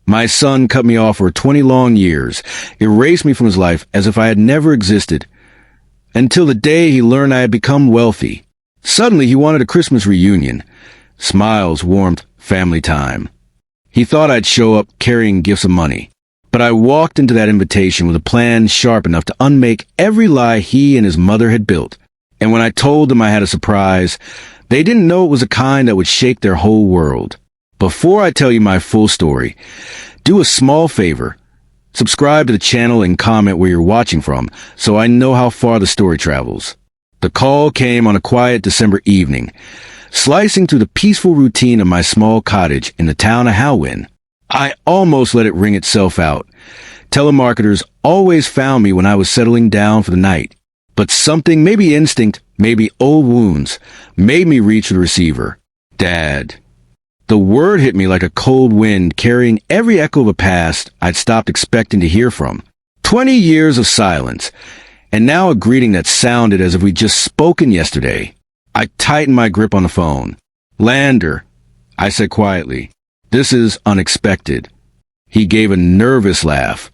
My son cut me off for 20 long years, erased me from his life as if I had never existed, until the day he learned I had become wealthy. Suddenly he wanted a Christmas reunion. Smiles, warmth, family time. He thought I'd show up carrying gifts of money. But I walked into that invitation with a plan sharp enough to unmake every lie he and his mother had built. And when I told them I had a surprise, they didn't know it was the kind that would shake their whole world. Before I tell you my full story, do a small favor. Subscribe to the channel and comment where you're watching from so I know how far the story travels. The call came on a quiet December evening, slicing through the peaceful routine of my small cottage in the town of Howwin. I almost let it ring itself out. Telemarketers always found me when I was settling down for the night. But something, maybe instinct, maybe old wounds, made me reach for the receiver. Dad. The word hit me like a cold wind, carrying every echo of a past I'd stopped expecting to hear from. 20 years of silence, and now a greeting that sounded as if we'd just spoken yesterday. I tightened my grip on the phone. Lander, I said quietly. This is unexpected. He gave a nervous laugh.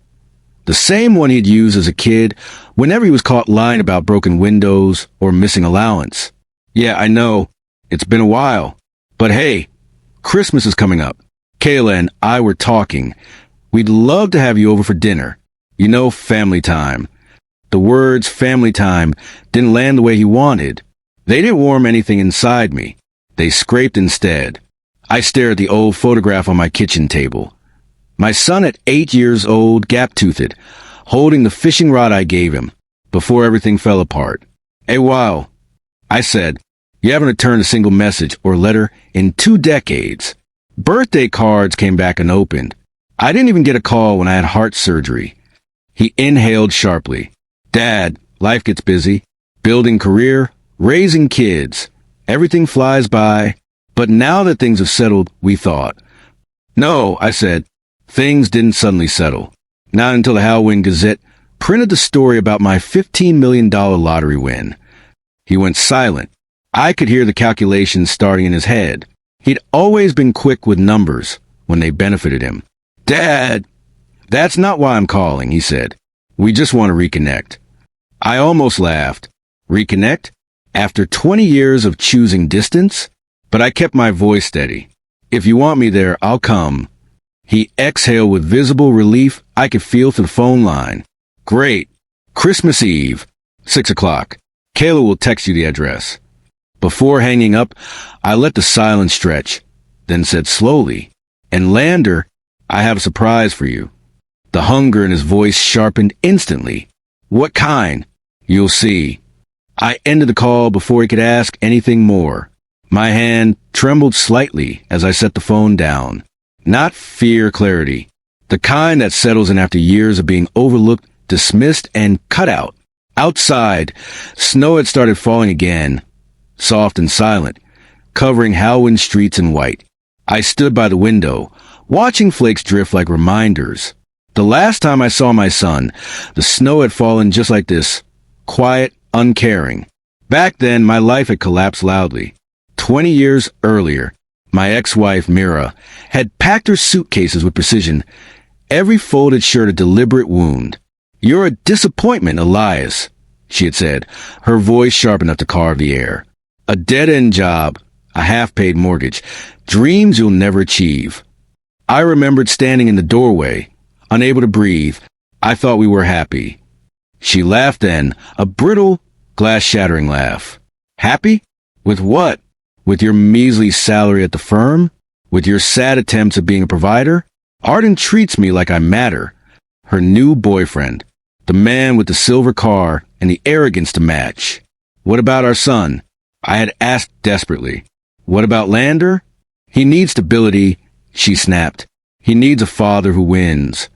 The same one he'd used as a kid whenever he was caught lying about broken windows or missing allowance. Yeah, I know. It's been a while. But hey, Christmas is coming up. Kayla and I were talking. We'd love to have you over for dinner. You know, family time. The words family time didn't land the way he wanted. They didn't warm anything inside me. They scraped instead. I stared at the old photograph on my kitchen table. My son at 8 years old, gap-toothed, holding the fishing rod I gave him, before everything fell apart. Hey, wow, I said, you haven't returned a single message or letter in 2 decades. Birthday cards came back unopened. I didn't even get a call when I had heart surgery. He inhaled sharply. Dad, life gets busy. Building career, raising kids. Everything flies by. But now that things have settled, we thought. No, I said, things didn't suddenly settle. Not until the Howwin Gazette printed the story about my $15 million lottery win. He went silent. I could hear the calculations starting in his head. He'd always been quick with numbers when they benefited him. Dad, that's not why I'm calling, he said. We just want to reconnect. I almost laughed. Reconnect? After 20 years of choosing distance? But I kept my voice steady. If you want me there, I'll come. He exhaled with visible relief I could feel through the phone line. Great. Christmas Eve, 6 o'clock. Kayla will text you the address. Before hanging up, I let the silence stretch, then said slowly, and Lander, I have a surprise for you. The hunger in his voice sharpened instantly. What kind? You'll see. I ended the call before he could ask anything more. My hand trembled slightly as I set the phone down. Not fear, clarity. The kind that settles in after years of being overlooked, dismissed, and cut out. Outside, snow had started falling again, soft and silent, covering Howwin streets in white. I stood by the window, watching flakes drift like reminders. The last time I saw my son, the snow had fallen just like this, quiet, uncaring. Back then, my life had collapsed loudly. 20 years earlier, my ex-wife, Mira, had packed her suitcases with precision, every folded shirt a deliberate wound. You're a disappointment, Elias, she had said, her voice sharp enough to carve the air. A dead-end job, a half-paid mortgage, dreams you'll never achieve. I remembered standing in the doorway, unable to breathe. I thought we were happy. She laughed then, a brittle, glass-shattering laugh. Happy? With what? With your measly salary at the firm? With your sad attempts at being a provider? Arden treats me like I matter. Her new boyfriend. The man with the silver car and the arrogance to match. What about our son? I had asked desperately. What about Lander? He needs stability, she snapped. He needs a father who wins.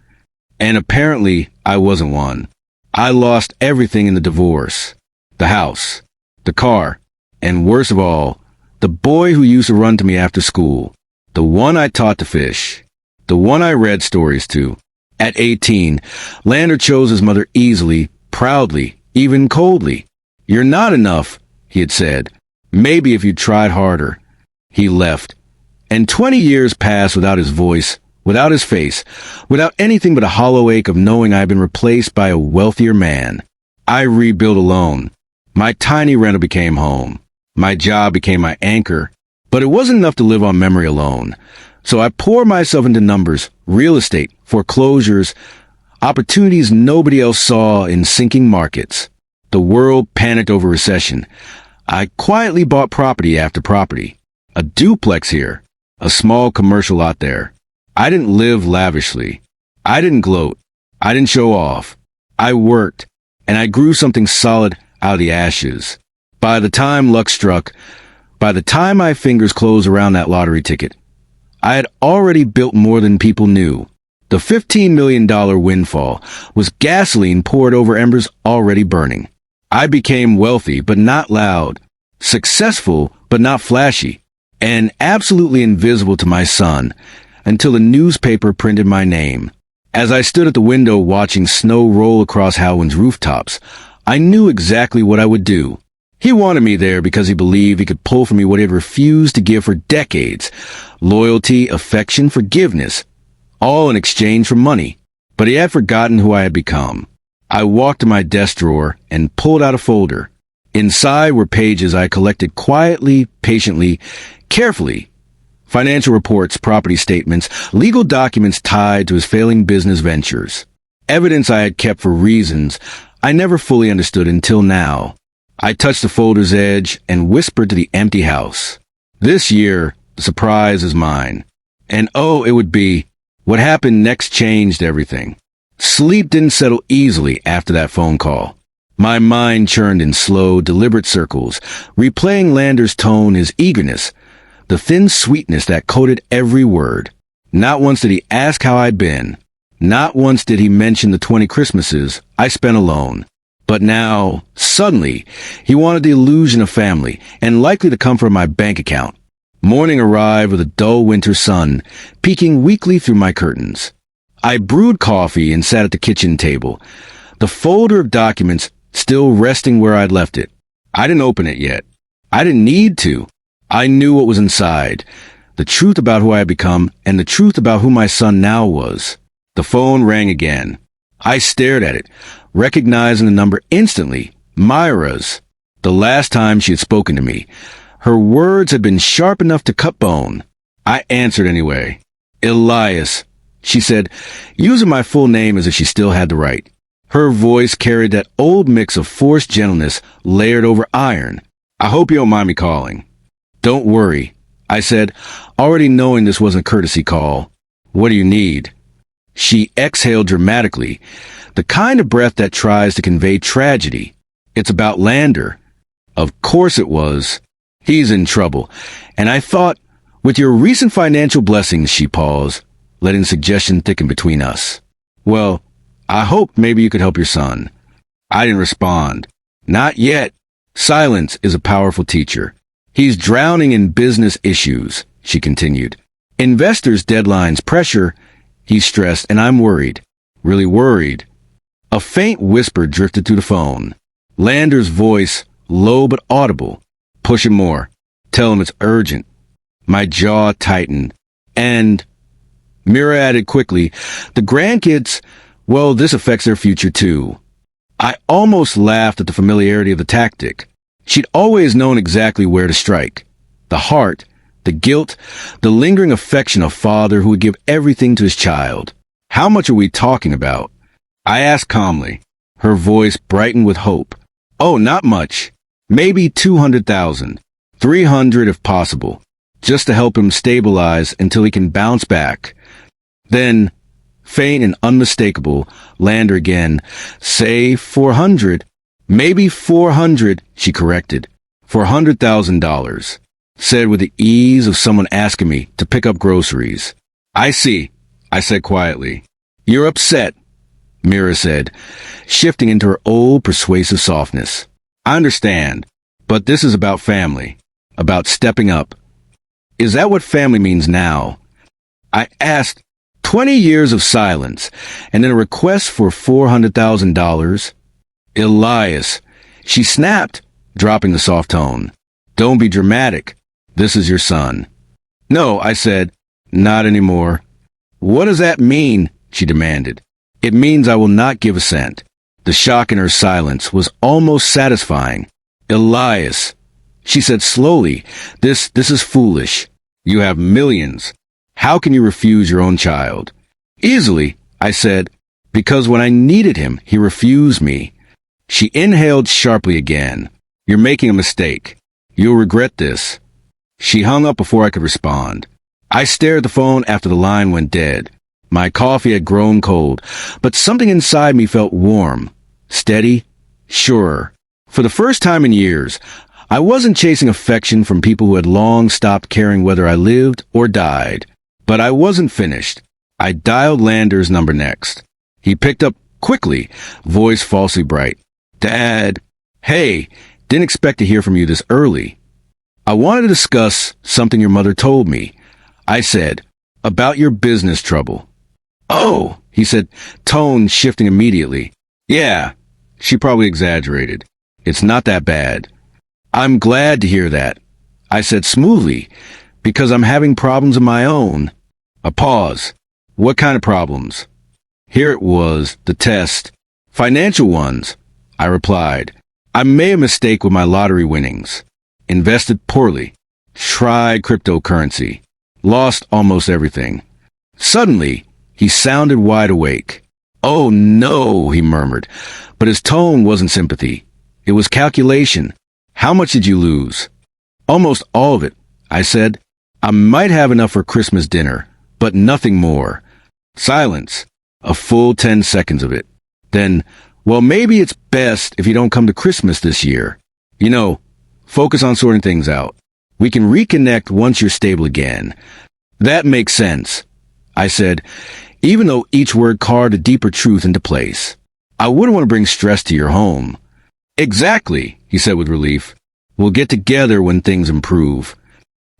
And apparently, I wasn't one. I lost everything in the divorce. The house, the car, and worst of all, the boy who used to run to me after school. The one I taught to fish. The one I read stories to. At 18, Lander chose his mother easily, proudly, even coldly. You're not enough, he had said. Maybe if you tried harder. He left. And 20 years passed without his voice, without his face, without anything but a hollow ache of knowing I had been replaced by a wealthier man. I rebuilt alone. My tiny rental became home. My job became my anchor. But it wasn't enough to live on memory alone. So I poured myself into numbers, real estate, foreclosures, opportunities nobody else saw in sinking markets. The world panicked over recession. I quietly bought property after property. A duplex here, a small commercial lot there. I didn't live lavishly. I didn't gloat. I didn't show off. I worked, and I grew something solid out of the ashes. By the time luck struck, by the time my fingers closed around that lottery ticket, I had already built more than people knew. The $15 million windfall was gasoline poured over embers already burning. I became wealthy, but not loud, successful, but not flashy, and absolutely invisible to my son until the newspaper printed my name. As I stood at the window watching snow roll across Halwyn's rooftops, I knew exactly what I would do. He wanted me there because he believed he could pull from me what he had refused to give for decades. Loyalty, affection, forgiveness, all in exchange for money. But he had forgotten who I had become. I walked to my desk drawer and pulled out a folder. Inside were pages I collected quietly, patiently, carefully. Financial reports, property statements, legal documents tied to his failing business ventures. Evidence I had kept for reasons I never fully understood until now. I touched the folder's edge and whispered to the empty house. This year, the surprise is mine. And oh, it would be. What happened next changed everything. Sleep didn't settle easily after that phone call. My mind churned in slow, deliberate circles, replaying Lander's tone, his eagerness, the thin sweetness that coated every word. Not once did he ask how I'd been. Not once did he mention the 20 Christmases I spent alone. But now, suddenly, he wanted the illusion of family, and likely to come from my bank account. Morning arrived with a dull winter sun, peeking weakly through my curtains. I brewed coffee and sat at the kitchen table, the folder of documents still resting where I'd left it. I didn't open it yet. I didn't need to. I knew what was inside, the truth about who I had become, and the truth about who my son now was. The phone rang again. I stared at it, recognizing the number instantly, Myra's. The last time she had spoken to me. Her words had been sharp enough to cut bone. I answered anyway. Elias, she said, using my full name as if she still had the right. Her voice carried that old mix of forced gentleness layered over iron. I hope you don't mind me calling. Don't worry, I said, already knowing this wasn't a courtesy call. What do you need? She exhaled dramatically, the kind of breath that tries to convey tragedy. It's about Lander. Of course it was. He's in trouble. And I thought, with your recent financial blessings, she paused, letting suggestion thicken between us. Well, I hope maybe you could help your son. I didn't respond. Not yet. Silence is a powerful teacher. He's drowning in business issues, she continued. Investors' deadlines, pressure. He's stressed, and I'm worried. Really worried. A faint whisper drifted through the phone. Lander's voice, low but audible. Push him more. Tell him it's urgent. My jaw tightened. And, Mira added quickly, the grandkids, well, this affects their future too. I almost laughed at the familiarity of the tactic. She'd always known exactly where to strike. The heart, the guilt, the lingering affection of a father who would give everything to his child. How much are we talking about? I asked calmly. Her voice brightened with hope. Oh, not much. Maybe 200,000. 300 if possible. Just to help him stabilize until he can bounce back. Then, faint and unmistakable, Lander again. Say 400. Maybe 400, she corrected. $400,000. Said with the ease of someone asking me to pick up groceries. I see, I said quietly. You're upset, Mira said, shifting into her old persuasive softness. I understand, but this is about family, about stepping up. Is that what family means now? I asked. 20 years of silence, and then a request for $400,000. Elias, she snapped, dropping the soft tone. Don't be dramatic. This is your son. No, I said, not anymore. "What does that mean?" she demanded. "It means I will not give a cent." The shock in her silence was almost satisfying. "Elias," she said slowly, this is foolish. You have millions. How can you refuse your own child?" "Easily," I said, "because when I needed him, he refused me." She inhaled sharply again. "You're making a mistake. You'll regret this." She hung up before I could respond. I stared at the phone after the line went dead. My coffee had grown cold, but something inside me felt warm, steady, sure. For the first time in years, I wasn't chasing affection from people who had long stopped caring whether I lived or died. But I wasn't finished. I dialed Lander's number next. He picked up quickly, voice falsely bright. "Dad, hey, didn't expect to hear from you this early. I wanted to discuss something your mother told me." I said, "About your business trouble." "Oh," he said, tone shifting immediately. "Yeah," she probably exaggerated. "It's not that bad." "I'm glad to hear that," I said smoothly, "because I'm having problems of my own." A pause. "What kind of problems?" Here it was, the test. "Financial ones," I replied. "I made a mistake with my lottery winnings. Invested poorly. Tried cryptocurrency. Lost almost everything." Suddenly, he sounded wide awake. "Oh no," he murmured, but his tone wasn't sympathy. It was calculation. "How much did you lose?" "Almost all of it," I said. "I might have enough for Christmas dinner, but nothing more." Silence. A full 10 seconds of it. Then, "Well, maybe it's best if you don't come to Christmas this year. You know, focus on sorting things out. We can reconnect once you're stable again." "That makes sense," I said, even though each word carved a deeper truth into place. "I wouldn't want to bring stress to your home." "Exactly," he said with relief. "We'll get together when things improve."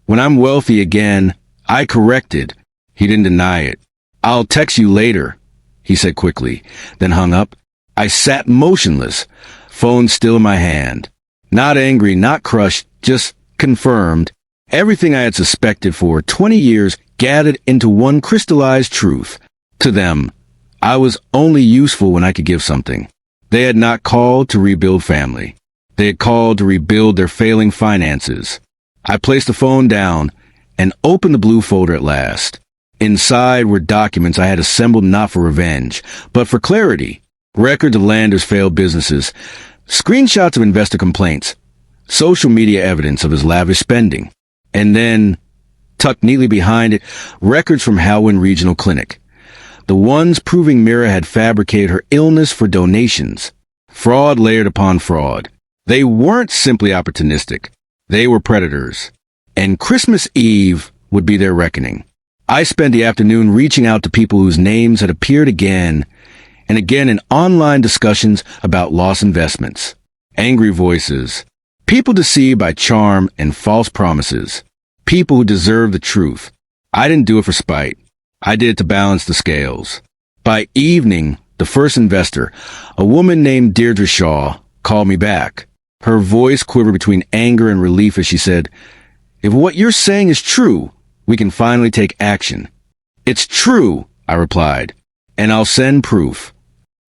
"When I'm wealthy again," I corrected. He didn't deny it. "I'll text you later," he said quickly, then hung up. I sat motionless, phone still in my hand. Not angry, not crushed, just confirmed. Everything I had suspected for 20 years gathered into one crystallized truth. To them, I was only useful when I could give something. They had not called to rebuild family. They had called to rebuild their failing finances. I placed the phone down and opened the blue folder at last. Inside were documents I had assembled not for revenge, but for clarity. Records of Lander's failed businesses, screenshots of investor complaints, social media evidence of his lavish spending, and then, tucked neatly behind it, records from Halwyn Regional Clinic. The ones proving Mira had fabricated her illness for donations. Fraud layered upon fraud. They weren't simply opportunistic. They were predators. And Christmas Eve would be their reckoning. I spent the afternoon reaching out to people whose names had appeared again and again in online discussions about lost investments. Angry voices. People deceived by charm and false promises. People who deserved the truth. I didn't do it for spite. I did it to balance the scales. By evening, the first investor, a woman named Deirdre Shaw, called me back. Her voice quivered between anger and relief as she said, "If what you're saying is true, we can finally take action." "It's true," I replied, "and I'll send proof."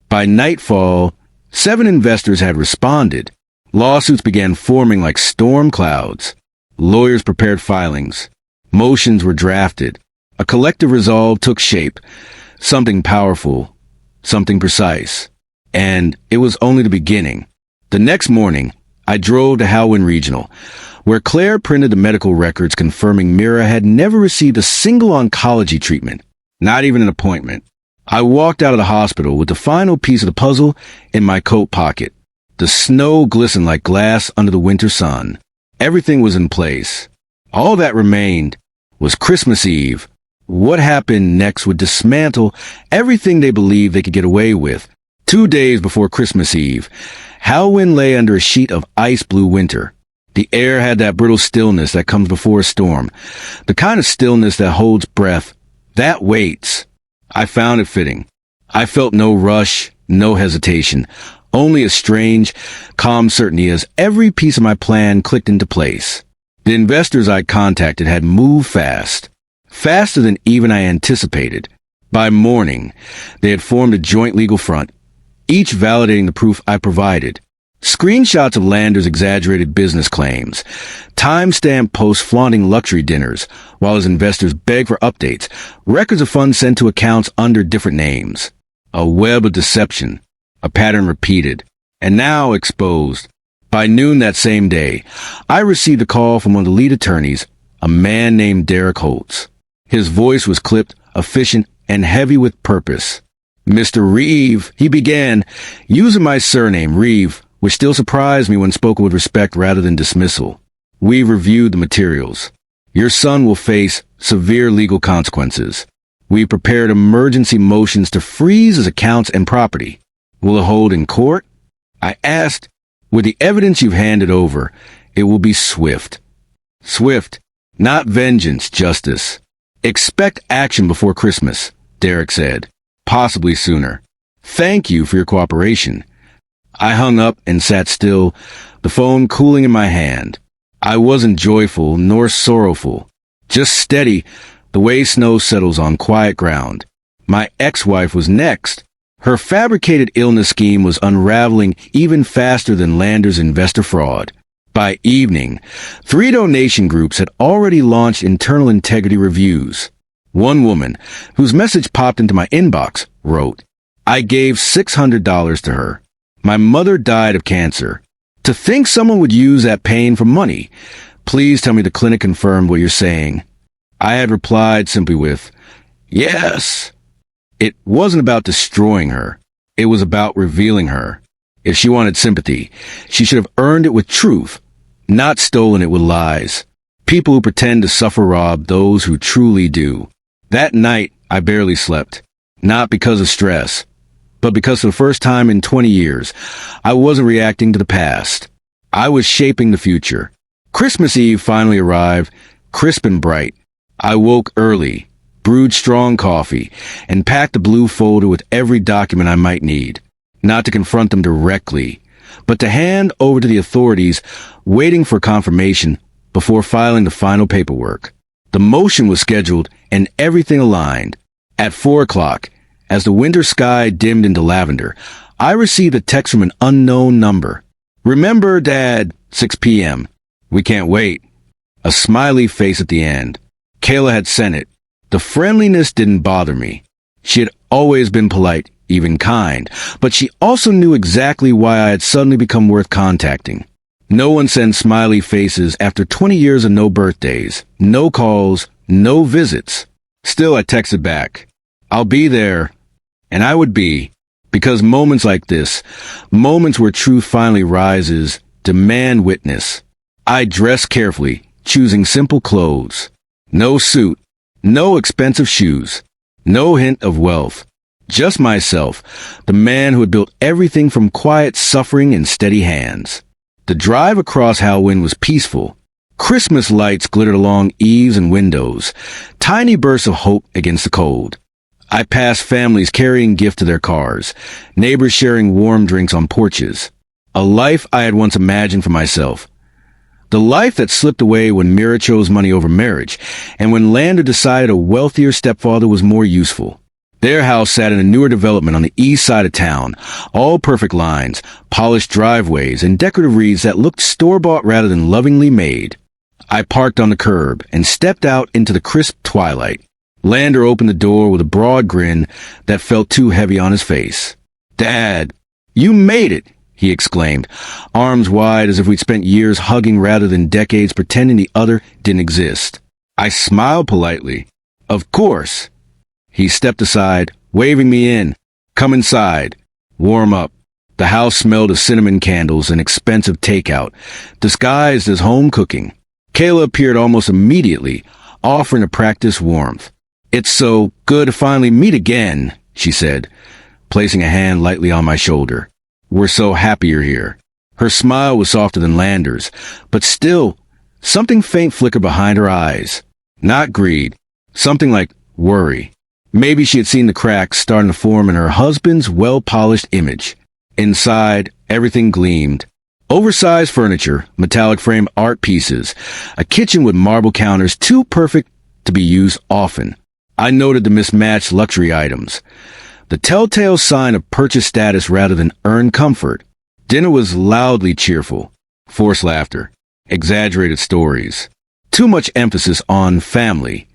By nightfall, 7 investors had responded. Lawsuits began forming like storm clouds. Lawyers prepared filings. Motions were drafted. A collective resolve took shape. Something powerful. Something precise. And it was only the beginning. The next morning, I drove to Halwyn Regional, where Claire printed the medical records confirming Mira had never received a single oncology treatment, not even an appointment. I walked out of the hospital with the final piece of the puzzle in my coat pocket. The snow glistened like glass under the winter sun. Everything was in place. All that remained was Christmas Eve. What happened next would dismantle everything they believed they could get away with. 2 days before Christmas Eve, Halwyn lay under a sheet of ice blue winter. The air had that brittle stillness that comes before a storm. The kind of stillness that holds breath, that waits. I found it fitting. I felt no rush, no hesitation, only a strange, calm certainty as every piece of my plan clicked into place. The investors I contacted had moved fast, faster than even I anticipated. By morning, they had formed a joint legal front, each validating the proof I provided. Screenshots of Lander's exaggerated business claims, time-stamped posts flaunting luxury dinners, while his investors begged for updates, records of funds sent to accounts under different names. A web of deception, a pattern repeated, and now exposed. By noon that same day, I received a call from one of the lead attorneys, a man named Derek Holtz. His voice was clipped, efficient, and heavy with purpose. "Mr. Reeve," he began, using my surname, Reeve, which still surprised me when spoken with respect rather than dismissal. "We've reviewed the materials. Your son will face severe legal consequences. We prepared emergency motions to freeze his accounts and property. Will it hold in court?" I asked. "With the evidence you've handed over, it will be swift." "Swift, not vengeance, justice. Expect action before Christmas," Derek said. "Possibly sooner. Thank you for your cooperation." I hung up and sat still, the phone cooling in my hand. I wasn't joyful nor sorrowful, just steady, the way snow settles on quiet ground. My ex-wife was next. Her fabricated illness scheme was unraveling even faster than Lander's investor fraud. By evening, 3 donation groups had already launched internal integrity reviews. One woman, whose message popped into my inbox, wrote, "I gave $600 to her. My mother died of cancer. To think someone would use that pain for money. Please tell me the clinic confirmed what you're saying." I had replied simply with, "Yes." It wasn't about destroying her. It was about revealing her. If she wanted sympathy, she should have earned it with truth, not stolen it with lies. People who pretend to suffer rob those who truly do. That night, I barely slept. Not because of stress, but because for the first time in 20 years, I wasn't reacting to the past. I was shaping the future. Christmas Eve finally arrived, crisp and bright. I woke early, brewed strong coffee, and packed a blue folder with every document I might need. Not to confront them directly, but to hand over to the authorities, waiting for confirmation before filing the final paperwork. The motion was scheduled and everything aligned. At 4 o'clock, as the winter sky dimmed into lavender, I received a text from an unknown number. "Remember, Dad, 6 p.m. We can't wait." A smiley face at the end. Kayla had sent it. The friendliness didn't bother me. She had always been polite, even kind, but she also knew exactly why I had suddenly become worth contacting. No one sends smiley faces after 20 years of no birthdays, no calls, no visits. Still, I texted back, "I'll be there." And I would be, because moments like this, moments where truth finally rises, demand witness. I dressed carefully, choosing simple clothes. No suit, no expensive shoes, no hint of wealth. Just myself, the man who had built everything from quiet suffering in steady hands. The drive across Halloween was peaceful. Christmas lights glittered along eaves and windows, tiny bursts of hope against the cold. I passed families carrying gifts to their cars, neighbors sharing warm drinks on porches. A life I had once imagined for myself. The life that slipped away when Mira chose money over marriage, and when Lander decided a wealthier stepfather was more useful. Their house sat in a newer development on the east side of town, all perfect lines, polished driveways, and decorative wreaths that looked store-bought rather than lovingly made. I parked on the curb and stepped out into the crisp twilight. Lander opened the door with a broad grin that felt too heavy on his face. "Dad, you made it!" he exclaimed, arms wide as if we'd spent years hugging rather than decades pretending the other didn't exist. I smiled politely. "Of course." He stepped aside, waving me in. "Come inside. Warm up." The house smelled of cinnamon candles and expensive takeout, disguised as home cooking. Kayla appeared almost immediately, offering to practice warmth. "It's so good to finally meet again," she said, placing a hand lightly on my shoulder. "We're so happy you're here." Her smile was softer than Lander's, but still, something faint flickered behind her eyes. Not greed, something like worry. Maybe she had seen the cracks starting to form in her husband's well-polished image. Inside, everything gleamed. Oversized furniture, metallic frame art pieces, a kitchen with marble counters too perfect to be used often. I noted the mismatched luxury items. The telltale sign of purchase status rather than earned comfort. Dinner was loudly cheerful. Forced laughter. Exaggerated stories. Too much emphasis on family.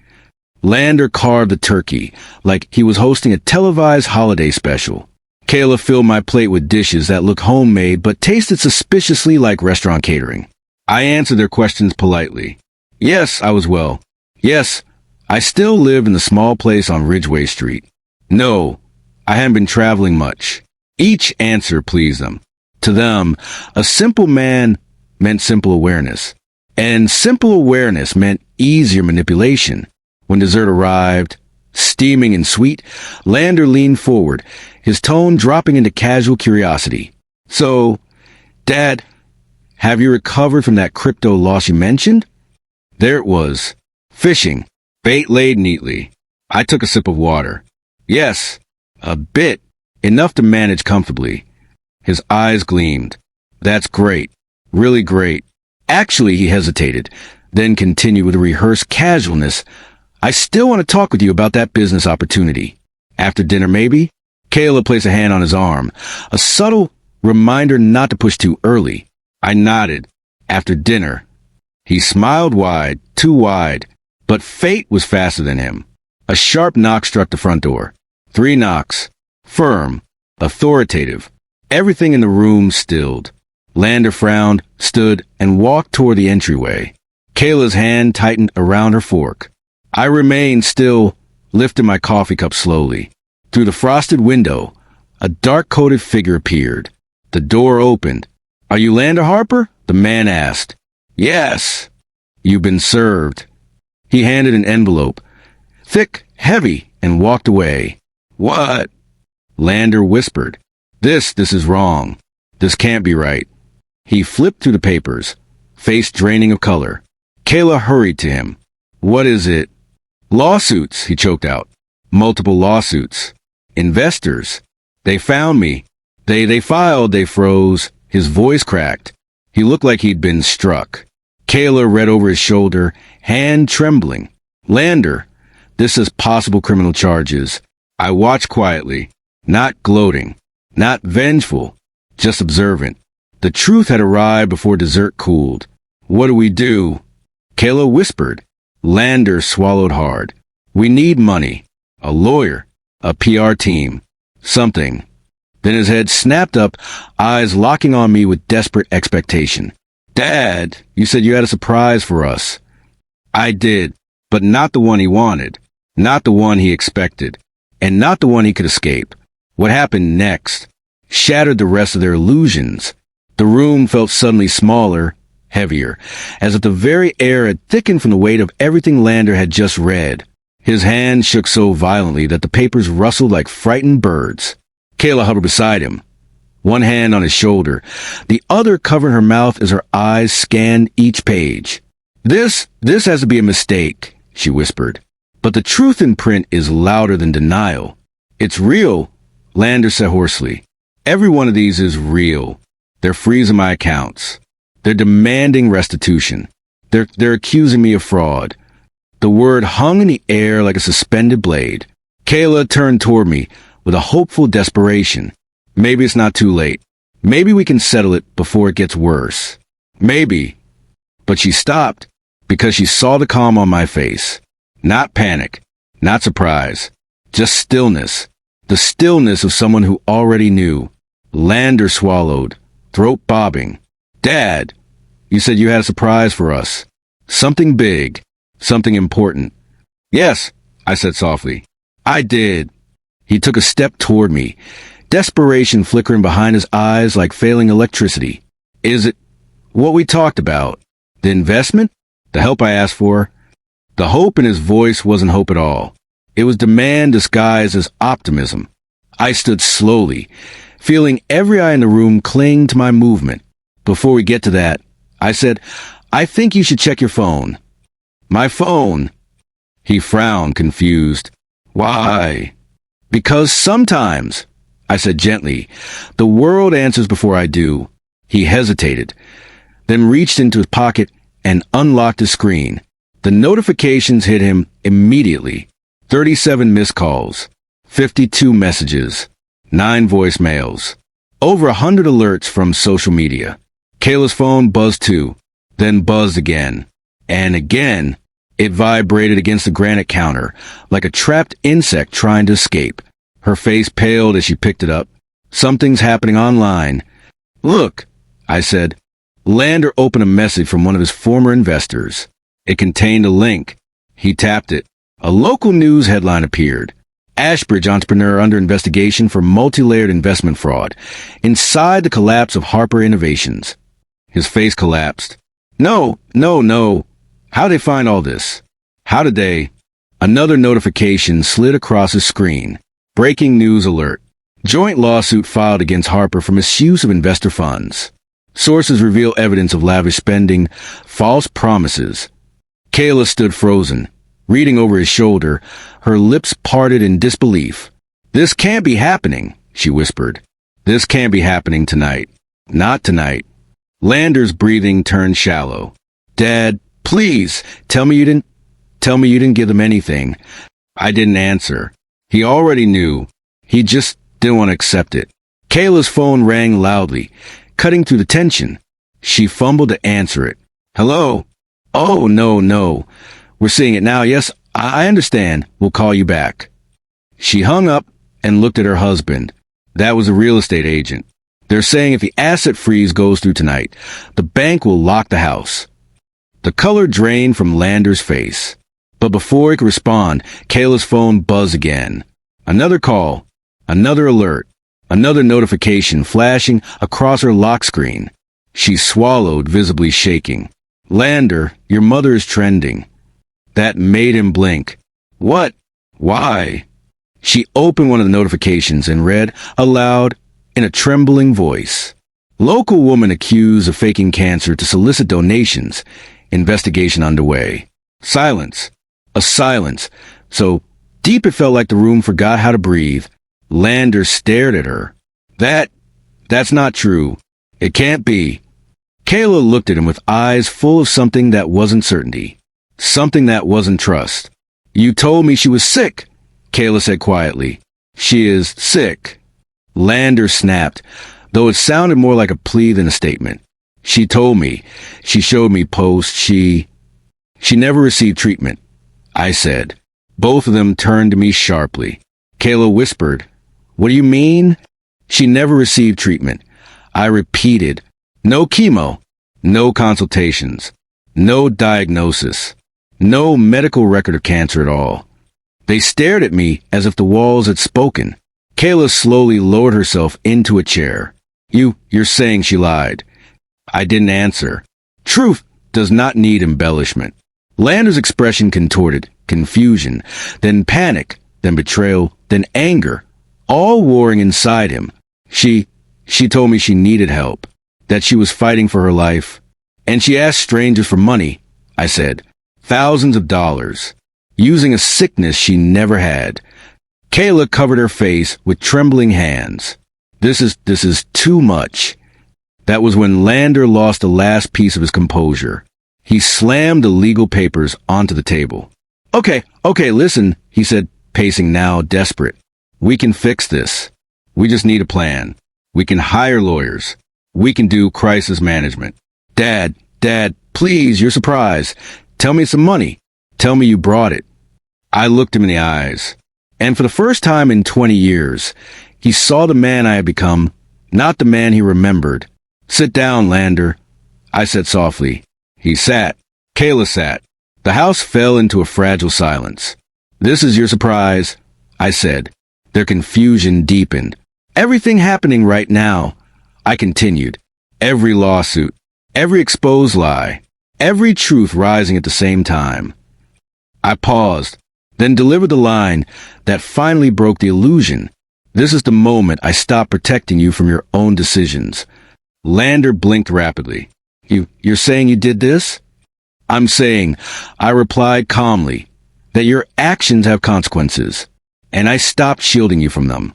Lander carved the turkey like he was hosting a televised holiday special. Kayla filled my plate with dishes that looked homemade but tasted suspiciously like restaurant catering. I answered their questions politely. Yes, I was well. Yes, I still live in the small place on Ridgeway Street. No, I hadn't been traveling much. Each answer pleased them. To them, a simple man meant simple awareness. And simple awareness meant easier manipulation. When dessert arrived, steaming and sweet, Lander leaned forward, his tone dropping into casual curiosity. So, Dad, have you recovered from that crypto loss you mentioned? There it was. Fishing. Bait laid neatly. I took a sip of water. Yes, a bit. Enough to manage comfortably. His eyes gleamed. That's great. Really great. Actually, he hesitated, then continued with a rehearsed casualness. I still want to talk with you about that business opportunity. After dinner, maybe? Kayla placed a hand on his arm, a subtle reminder not to push too early. I nodded. After dinner. He smiled wide, too wide, but fate was faster than him. A sharp knock struck the front door. 3 knocks. Firm. Authoritative. Everything in the room stilled. Lander frowned, stood, and walked toward the entryway. Kayla's hand tightened around her fork. I remained still, lifting my coffee cup slowly. Through the frosted window, a dark-coated figure appeared. The door opened. Are you Lander Harper? The man asked. Yes. You've been served. He handed an envelope. Thick, heavy, and walked away. What? Lander whispered. This is wrong. This can't be right. He flipped through the papers, face draining of color. Kayla hurried to him. What is it? Lawsuits, he choked out. Multiple lawsuits. Investors. They found me. They filed, they froze. His voice cracked. He looked like he'd been struck. Kayla read over his shoulder, hand trembling. Lander, this is possible criminal charges. I watched quietly, not gloating, not vengeful, just observant. The truth had arrived before dessert cooled. What do we do? Kayla whispered. Lander swallowed hard. We need money. A lawyer. A PR team. Something. Then his head snapped up, eyes locking on me with desperate expectation. Dad, you said you had a surprise for us. I did, but not the one he wanted. Not the one he expected. And not the one he could escape. What happened next shattered the rest of their illusions. The room felt suddenly smaller, heavier, as if the very air had thickened from the weight of everything Lander had just read. His hand shook so violently that the papers rustled like frightened birds. Kayla huddled beside him, one hand on his shoulder, the other covering her mouth as her eyes scanned each page. This has to be a mistake, she whispered. But the truth in print is louder than denial. It's real, Lander said hoarsely. Every one of these is real. They're freezing my accounts. They're demanding restitution. They're accusing me of fraud. The word hung in the air like a suspended blade. Kayla turned toward me with a hopeful desperation. Maybe it's not too late. Maybe we can settle it before it gets worse. Maybe. But she stopped because she saw the calm on my face. Not panic, not surprise, just stillness. The stillness of someone who already knew. Lander swallowed, throat bobbing. Dad, you said you had a surprise for us. Something big, something important. Yes, I said softly. I did. He took a step toward me, desperation flickering behind his eyes like failing electricity. Is it what we talked about? The investment? The help I asked for? The hope in his voice wasn't hope at all. It was demand disguised as optimism. I stood slowly, feeling every eye in the room cling to my movement. Before we get to that, I said, I think you should check your phone. My phone. He frowned, confused. Why? Because sometimes, I said gently, the world answers before I do. He hesitated, then reached into his pocket and unlocked his screen. The notifications hit him immediately. 37 missed calls, 52 messages, 9 voicemails, over 100 alerts from social media. Kayla's phone buzzed too, then buzzed again. And again, it vibrated against the granite counter, like a trapped insect trying to escape. Her face paled as she picked it up. Something's happening online. Look, I said. Lander opened a message from one of his former investors. It contained a link. He tapped it. A local news headline appeared. Ashbridge entrepreneur under investigation for multi-layered investment fraud. Inside the collapse of Harper Innovations. His face collapsed. No. How'd they find all this? How did they? Another notification slid across his screen. Breaking news alert. Joint lawsuit filed against Harper for misuse of investor funds. Sources reveal evidence of lavish spending, false promises. Kayla stood frozen, reading over his shoulder, her lips parted in disbelief. This can't be happening, she whispered. This can't be happening tonight. Not tonight. Lander's breathing turned shallow. Dad, please, tell me you didn't give them anything. I didn't answer. He already knew. He just didn't want to accept it. Kayla's phone rang loudly, cutting through the tension. She fumbled to answer it. Hello? Oh, no. We're seeing it now. Yes, I understand. We'll call you back. She hung up and looked at her husband. That was a real estate agent. They're saying if the asset freeze goes through tonight, the bank will lock the house. The color drained from Lander's face. But before he could respond, Kayla's phone buzzed again. Another call. Another alert. Another notification flashing across her lock screen. She swallowed, visibly shaking. Lander, your mother is trending. That made him blink. What? Why? She opened one of the notifications and read aloud in a trembling voice. Local woman accused of faking cancer to solicit donations. Investigation underway. Silence. A silence. So deep it felt like the room forgot how to breathe. Lander stared at her. That's not true. It can't be. Kayla looked at him with eyes full of something that wasn't certainty. Something that wasn't trust. You told me she was sick, Kayla said quietly. She is sick. Lander snapped, though it sounded more like a plea than a statement. She told me. She showed me posts. She never received treatment, I said. Both of them turned to me sharply. Kayla whispered, What do you mean? She never received treatment. I repeated, no chemo, no consultations, no diagnosis, no medical record of cancer at all. They stared at me as if the walls had spoken. Kayla slowly lowered herself into a chair. You're saying she lied. I didn't answer. Truth does not need embellishment. Lander's expression contorted, confusion, then panic, then betrayal, then anger, all warring inside him. She told me she needed help, that she was fighting for her life, and she asked strangers for money, I said. Thousands of dollars, using a sickness she never had. Kayla covered her face with trembling hands. This is too much. That was when Lander lost the last piece of his composure. He slammed the legal papers onto the table. Okay, listen, he said, pacing now, desperate. We can fix this. We just need a plan. We can hire lawyers. We can do crisis management. Dad, please, you're surprised. Tell me some money. Tell me you brought it. I looked him in the eyes. And for the first time in 20 years, he saw the man I had become, not the man he remembered. Sit down, Lander, I said softly. He sat. Kayla sat. The house fell into a fragile silence. This is your surprise, I said. Their confusion deepened. Everything happening right now, I continued. Every lawsuit, every exposed lie, every truth rising at the same time. I paused, then delivered the line that finally broke the illusion. This is the moment I stop protecting you from your own decisions. Lander blinked rapidly. You're saying you did this? I'm saying, I replied calmly, that your actions have consequences, and I stopped shielding you from them.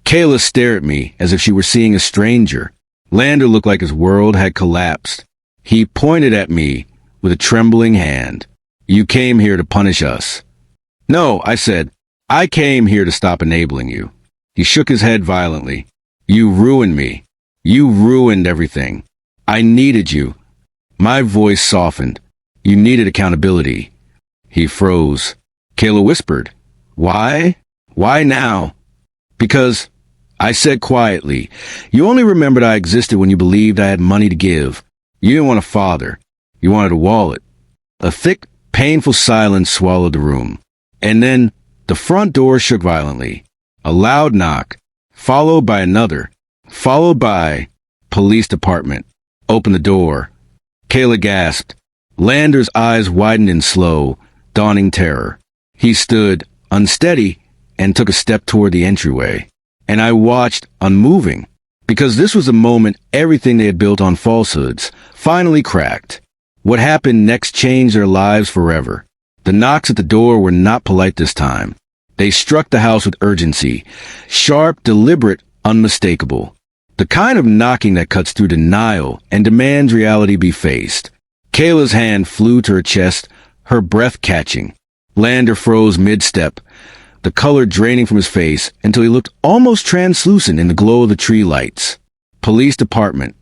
Kayla stared at me as if she were seeing a stranger. Lander looked like his world had collapsed. He pointed at me with a trembling hand. You came here to punish us. No, I said. I came here to stop enabling you. He shook his head violently. You ruined me. You ruined everything. I needed you. My voice softened. You needed accountability. He froze. Kayla whispered. Why? Why now? Because, I said quietly, you only remembered I existed when you believed I had money to give. You didn't want a father. You wanted a wallet. A thick, painful silence swallowed the room. And then, the front door shook violently. A loud knock, followed by another, followed by police department. Open the door. Kayla gasped. Lander's eyes widened in slow, dawning terror. He stood, unsteady, and took a step toward the entryway. And I watched, unmoving, because this was the moment everything they had built on falsehoods finally cracked. What happened next changed their lives forever. The knocks at the door were not polite this time. They struck the house with urgency, sharp, deliberate, unmistakable. The kind of knocking that cuts through denial and demands reality be faced. Kayla's hand flew to her chest, her breath catching. Lander froze mid-step, the color draining from his face until he looked almost translucent in the glow of the tree lights. Police department.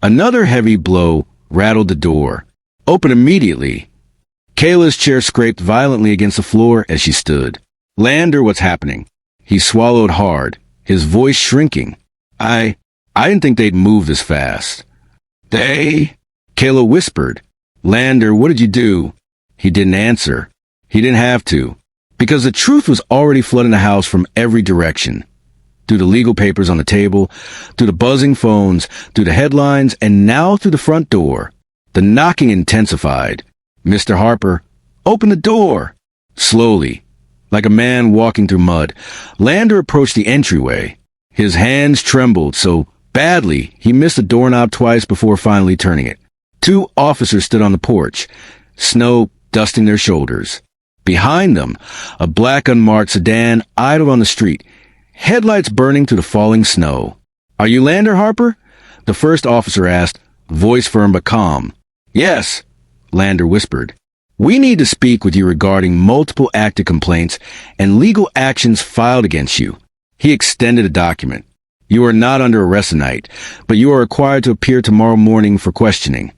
Another heavy blow rattled the door. Open immediately. Kayla's chair scraped violently against the floor as she stood. Lander, what's happening? He swallowed hard, his voice shrinking. I didn't think they'd move this fast. They? Kayla whispered. Lander, what did you do? He didn't answer. He didn't have to, because the truth was already flooding the house from every direction. Through the legal papers on the table, through the buzzing phones, through the headlines, and now through the front door. The knocking intensified. Mr. Harper, open the door! Slowly, like a man walking through mud, Lander approached the entryway. His hands trembled so badly he missed the doorknob twice before finally turning it. 2 officers stood on the porch, snow dusting their shoulders. Behind them, a black unmarked sedan idled on the street, headlights burning through the falling snow. Are you Lander Harper? The first officer asked, voice firm but calm. Yes, Lander whispered. We need to speak with you regarding multiple active complaints and legal actions filed against you. He extended a document. You are not under arrest tonight, but you are required to appear tomorrow morning for questioning.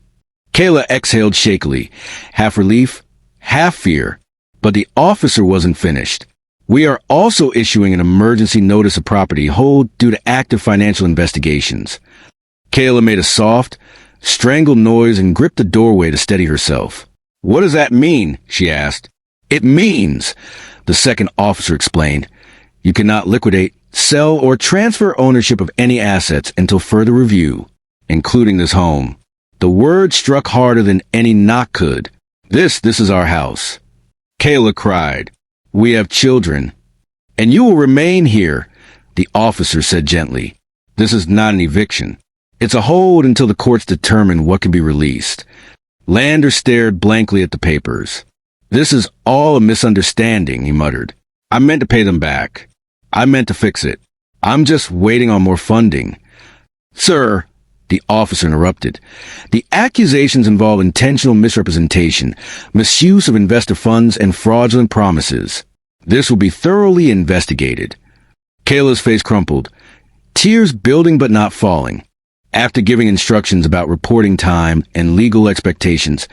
Kayla exhaled shakily, half relief, half fear, but the officer wasn't finished. We are also issuing an emergency notice of property hold due to active financial investigations. Kayla made a soft, strangled noise and gripped the doorway to steady herself. What does that mean? She asked. It means, the second officer explained, you cannot liquidate, sell, or transfer ownership of any assets until further review, including this home. The word struck harder than any knock could. This is our house. Kayla cried. We have children. And you will remain here, the officer said gently. This is not an eviction. It's a hold until the courts determine what can be released. Lander stared blankly at the papers. This is all a misunderstanding, he muttered. I meant to pay them back. I meant to fix it. I'm just waiting on more funding. Sir, the officer interrupted. The accusations involve intentional misrepresentation, misuse of investor funds, and fraudulent promises. This will be thoroughly investigated. Kayla's face crumpled, tears building but not falling. After giving instructions about reporting time and legal expectations,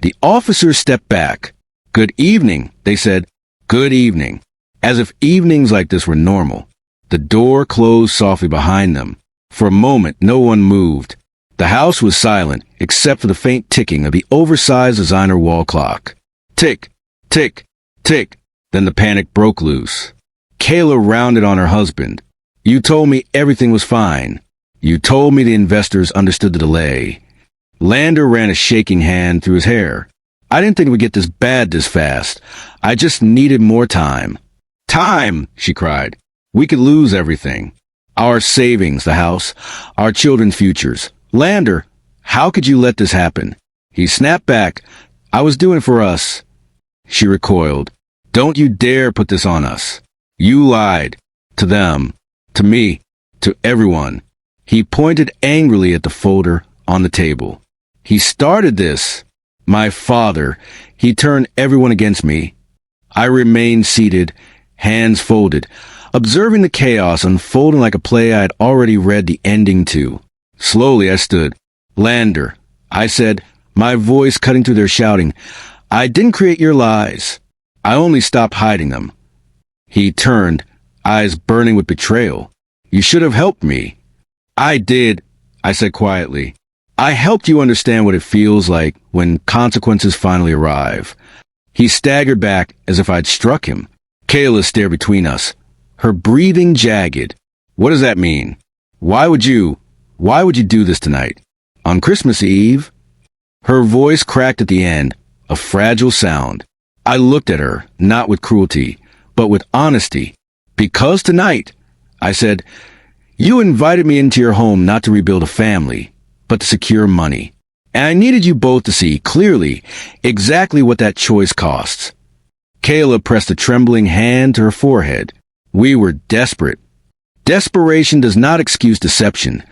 the officers stepped back. Good evening, they said. Good evening. As if evenings like this were normal. The door closed softly behind them. For a moment, no one moved. The house was silent, except for the faint ticking of the oversized designer wall clock. Tick, tick, tick. Then the panic broke loose. Kayla rounded on her husband. You told me everything was fine. You told me the investors understood the delay. Lander ran a shaking hand through his hair. I didn't think we'd get this bad this fast. I just needed more time. Time, she cried. We could lose everything. Our savings, the house, our children's futures. Lander, how could you let this happen? He snapped back. I was doing it for us. She recoiled. Don't you dare put this on us. You lied. To them. To me. To everyone. He pointed angrily at the folder on the table. He started this. My father. He turned everyone against me. I remained seated, hands folded, observing the chaos unfolding like a play I had already read the ending to. Slowly I stood. "Lander," I said, my voice cutting through their shouting, "I didn't create your lies. I only stopped hiding them." He turned, eyes burning with betrayal. "You should have helped me." "I did," I said quietly. "I helped you understand what it feels like when consequences finally arrive." He staggered back as if I'd struck him. Kayla stared between us, her breathing jagged. "What does that mean? Why would you do this tonight? On Christmas Eve?" Her voice cracked at the end, a fragile sound. I looked at her, not with cruelty, but with honesty. "Because tonight," I said, "you invited me into your home not to rebuild a family, but to secure money. And I needed you both to see clearly exactly what that choice costs." Kayla pressed a trembling hand to her forehead. "We were desperate." "Desperation does not excuse deception,"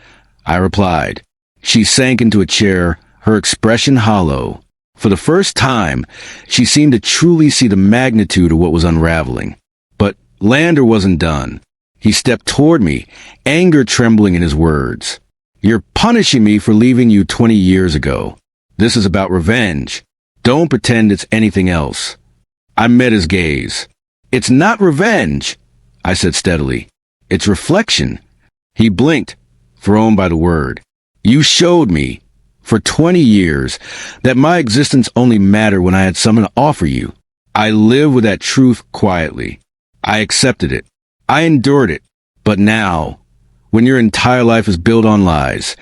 I replied. She sank into a chair, her expression hollow. For the first time, she seemed to truly see the magnitude of what was unraveling. But Lander wasn't done. He stepped toward me, anger trembling in his words. "You're punishing me for leaving you 20 years ago. This is about revenge. Don't pretend it's anything else." I met his gaze. "It's not revenge," I said steadily. "It's reflection." He blinked, thrown by the word. "You showed me, for 20 years, that my existence only mattered when I had something to offer you. I lived with that truth quietly. I accepted it. I endured it. But now, when your entire life is built on lies,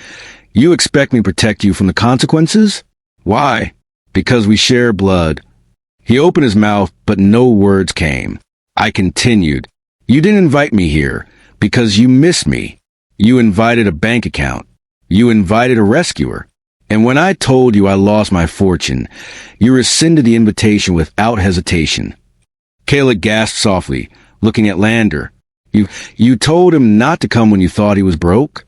you expect me to protect you from the consequences? Why? Because we share blood." He opened his mouth, but no words came. I continued. "You didn't invite me here because you miss me. You invited a bank account. You invited a rescuer. And when I told you I lost my fortune, you rescinded the invitation without hesitation." Kayla gasped softly, looking at Lander. You told him not to come when you thought he was broke?"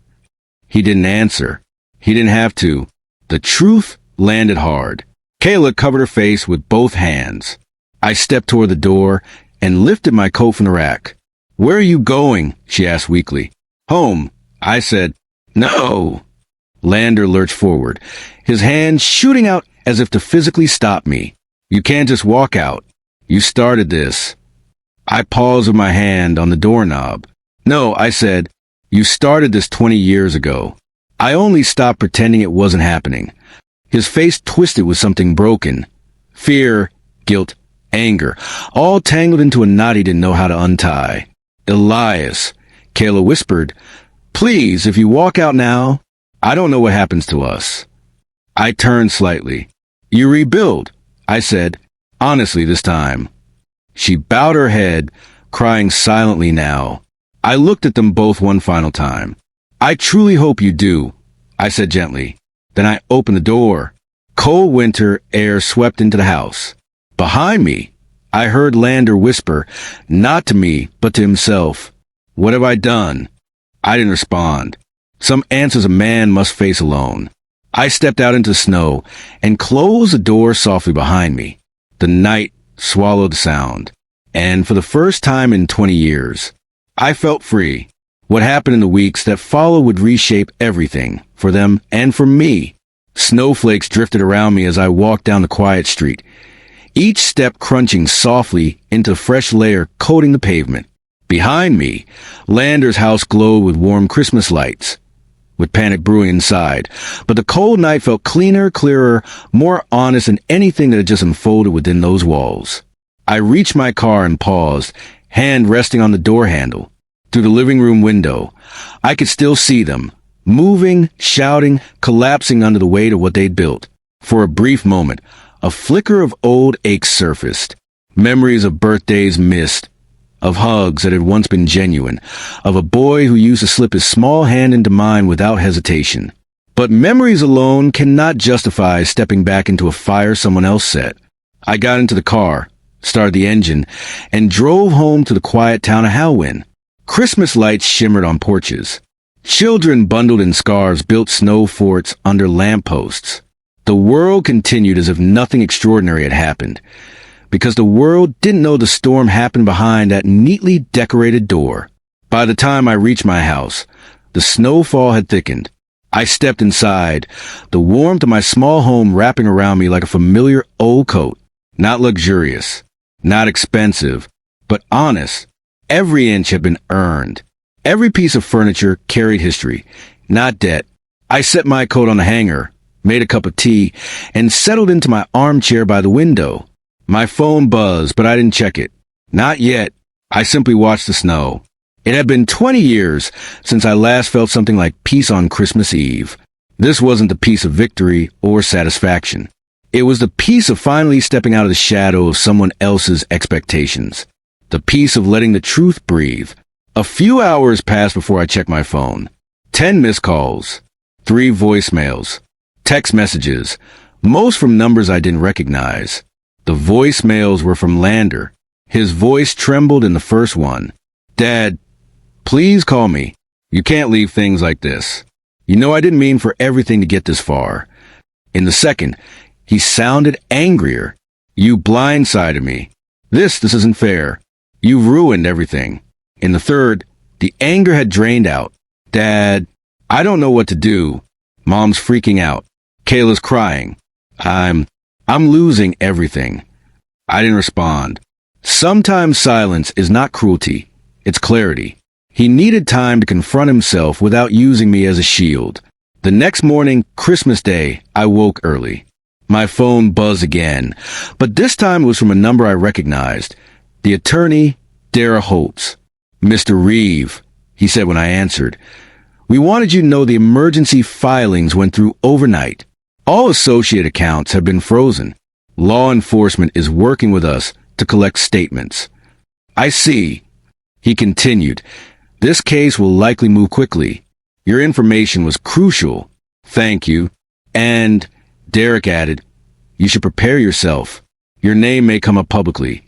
He didn't answer. He didn't have to. The truth landed hard. Kayla covered her face with both hands. I stepped toward the door and lifted my coat from the rack. "Where are you going?" she asked weakly. "Home," I said. "No." Lander lurched forward, his hand shooting out as if to physically stop me. "You can't just walk out. You started this." I paused with my hand on the doorknob. "No," I said. "You started this 20 years ago. I only stopped pretending it wasn't happening." His face twisted with something broken. Fear, guilt, anger, all tangled into a knot he didn't know how to untie. "Elias," Kayla whispered, "please, if you walk out now, I don't know what happens to us." I turned slightly. "You rebuild," I said, honestly this time. She bowed her head, crying silently now. I looked at them both one final time. "I truly hope you do," I said gently. Then I opened the door. Cold winter air swept into the house. Behind me, I heard Lander whisper, not to me, but to himself, "What have I done?" I didn't respond. Some answers a man must face alone. I stepped out into the snow and closed the door softly behind me. The night swallowed the sound. And for the first time in 20 years, I felt free. What happened in the weeks that followed would reshape everything, for them and for me. Snowflakes drifted around me as I walked down the quiet street, each step crunching softly into a fresh layer coating the pavement. Behind me, Lander's house glowed with warm Christmas lights, with panic brewing inside. But the cold night felt cleaner, clearer, more honest than anything that had just unfolded within those walls. I reached my car and paused, hand resting on the door handle. Through the living room window, I could still see them, moving, shouting, collapsing under the weight of what they'd built. For a brief moment, a flicker of old aches surfaced. Memories of birthdays missed, of hugs that had once been genuine, of a boy who used to slip his small hand into mine without hesitation. But memories alone cannot justify stepping back into a fire someone else set. I got into the car, started the engine, and drove home to the quiet town of Halwyn. Christmas lights shimmered on porches. Children bundled in scarves built snow forts under lampposts. The world continued as if nothing extraordinary had happened. because the world didn't know the storm happened behind that neatly decorated door. By the time I reached my house, the snowfall had thickened. I stepped inside, the warmth of my small home wrapping around me like a familiar old coat. Not luxurious, not expensive, but honest. Every inch had been earned. Every piece of furniture carried history, not debt. I set my coat on the hanger, made a cup of tea, and settled into my armchair by the window. My phone buzzed, but I didn't check it. Not yet. I simply watched the snow. It had been 20 years since I last felt something like peace on Christmas Eve. This wasn't the peace of victory or satisfaction. It was the peace of finally stepping out of the shadow of someone else's expectations. The peace of letting the truth breathe. A few hours passed before I checked my phone. 10 missed calls. 3 voicemails. Text messages. Most from numbers I didn't recognize. The voicemails were from Lander. His voice trembled in the first one. "Dad, please call me. You can't leave things like this. You know I didn't mean for everything to get this far." In the second, he sounded angrier. "You blindsided me. This isn't fair. You've ruined everything." In the third, the anger had drained out. "Dad, I don't know what to do. Mom's freaking out. Kayla's crying. I'm losing everything." I didn't respond. Sometimes silence is not cruelty. It's clarity. He needed time to confront himself without using me as a shield. The next morning, Christmas Day, I woke early. My phone buzzed again, but this time it was from a number I recognized. The attorney, Dara Holtz. "Mr. Reeve," he said when I answered. "We wanted you to know the emergency filings went through overnight. All associate accounts have been frozen. Law enforcement is working with us to collect statements." "I see," he continued. "This case will likely move quickly. Your information was crucial. Thank you." And Derek added, "You should prepare yourself. Your name may come up publicly,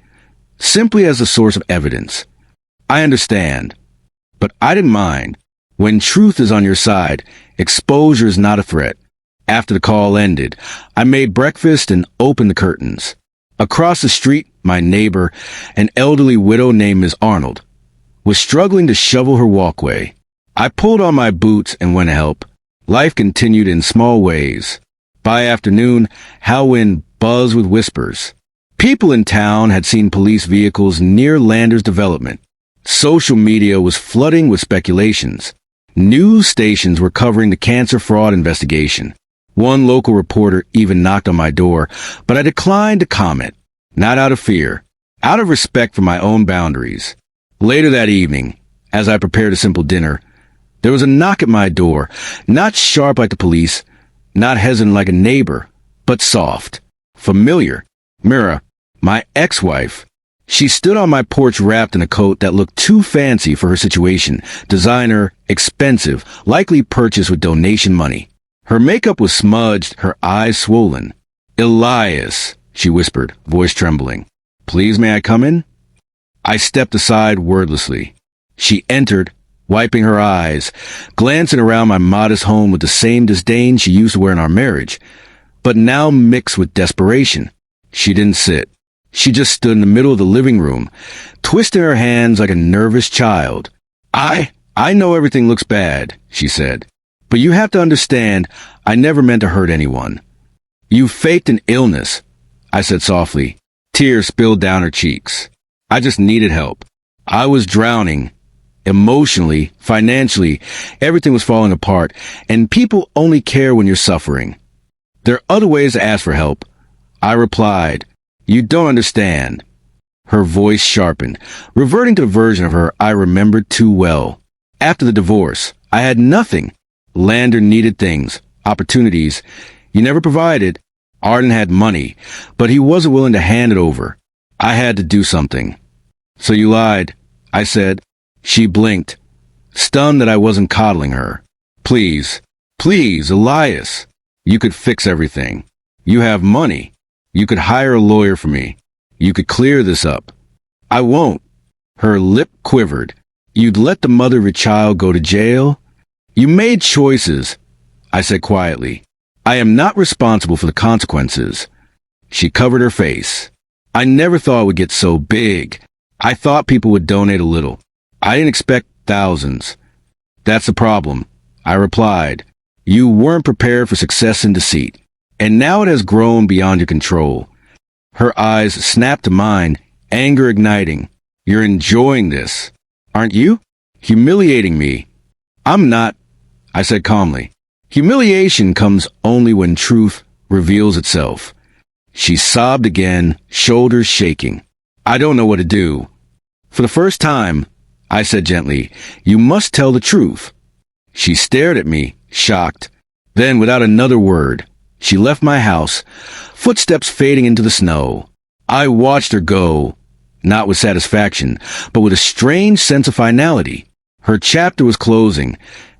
simply as a source of evidence." I understand, but I didn't mind. When truth is on your side, exposure is not a threat. After the call ended, I made breakfast and opened the curtains. Across the street, my neighbor, an elderly widow named Miss Arnold, was struggling to shovel her walkway. I pulled on my boots and went to help. Life continued in small ways. By afternoon, Howland buzzed with whispers. People in town had seen police vehicles near Lander's development. Social media was flooding with speculations. News stations were covering the cancer fraud investigation. One local reporter even knocked on my door, but I declined to comment. Not out of fear, out of respect for my own boundaries. Later that evening, as I prepared a simple dinner, there was a knock at my door, not sharp like the police, not hesitant like a neighbor, but soft, familiar. Mira, my ex-wife. She stood on my porch wrapped in a coat that looked too fancy for her situation, designer, expensive, likely purchased with donation money. Her makeup was smudged, her eyes swollen. "Elias," she whispered, voice trembling. "Please, may I come in?" I stepped aside wordlessly. She entered, wiping her eyes, glancing around my modest home with the same disdain she used to wear in our marriage, but now mixed with desperation. She didn't sit. She just stood in the middle of the living room, twisting her hands like a nervous child. I know everything looks bad," she said, "but you have to understand, I never meant to hurt anyone." "You faked an illness," I said softly. Tears spilled down her cheeks. "I just needed help. I was drowning. Emotionally, financially, everything was falling apart, and people only care when you're suffering. There are other ways to ask for help." I replied, "You don't understand." Her voice sharpened, reverting to the version of her I remembered too well. After the divorce, I had nothing. Lander needed things, opportunities. You never provided. Arden had money, but he wasn't willing to hand it over. I had to do something. "So you lied," I said. She blinked, stunned that I wasn't coddling her. Please, Elias. You could fix everything. You have money. You could hire a lawyer for me. You could clear this up." "I won't." Her lip quivered. "You'd let the mother of your child go to jail? You made choices," I said quietly. "I am not responsible for the consequences." She covered her face. I never thought it would get so big. I thought people would donate a little. I didn't expect thousands. That's the problem, I replied. You weren't prepared for success and deceit. And now it has grown beyond your control. Her eyes snapped to mine, anger igniting. You're enjoying this, aren't you? Humiliating me. I'm not, I said calmly. Humiliation comes only when truth reveals itself. She sobbed again, shoulders shaking. I don't know what to do. For the first time, I said gently, you must tell the truth. She stared at me, shocked. Then, without another word, she left my house, footsteps fading into the snow. I watched her go, not with satisfaction, but with a strange sense of finality. Her chapter was closing,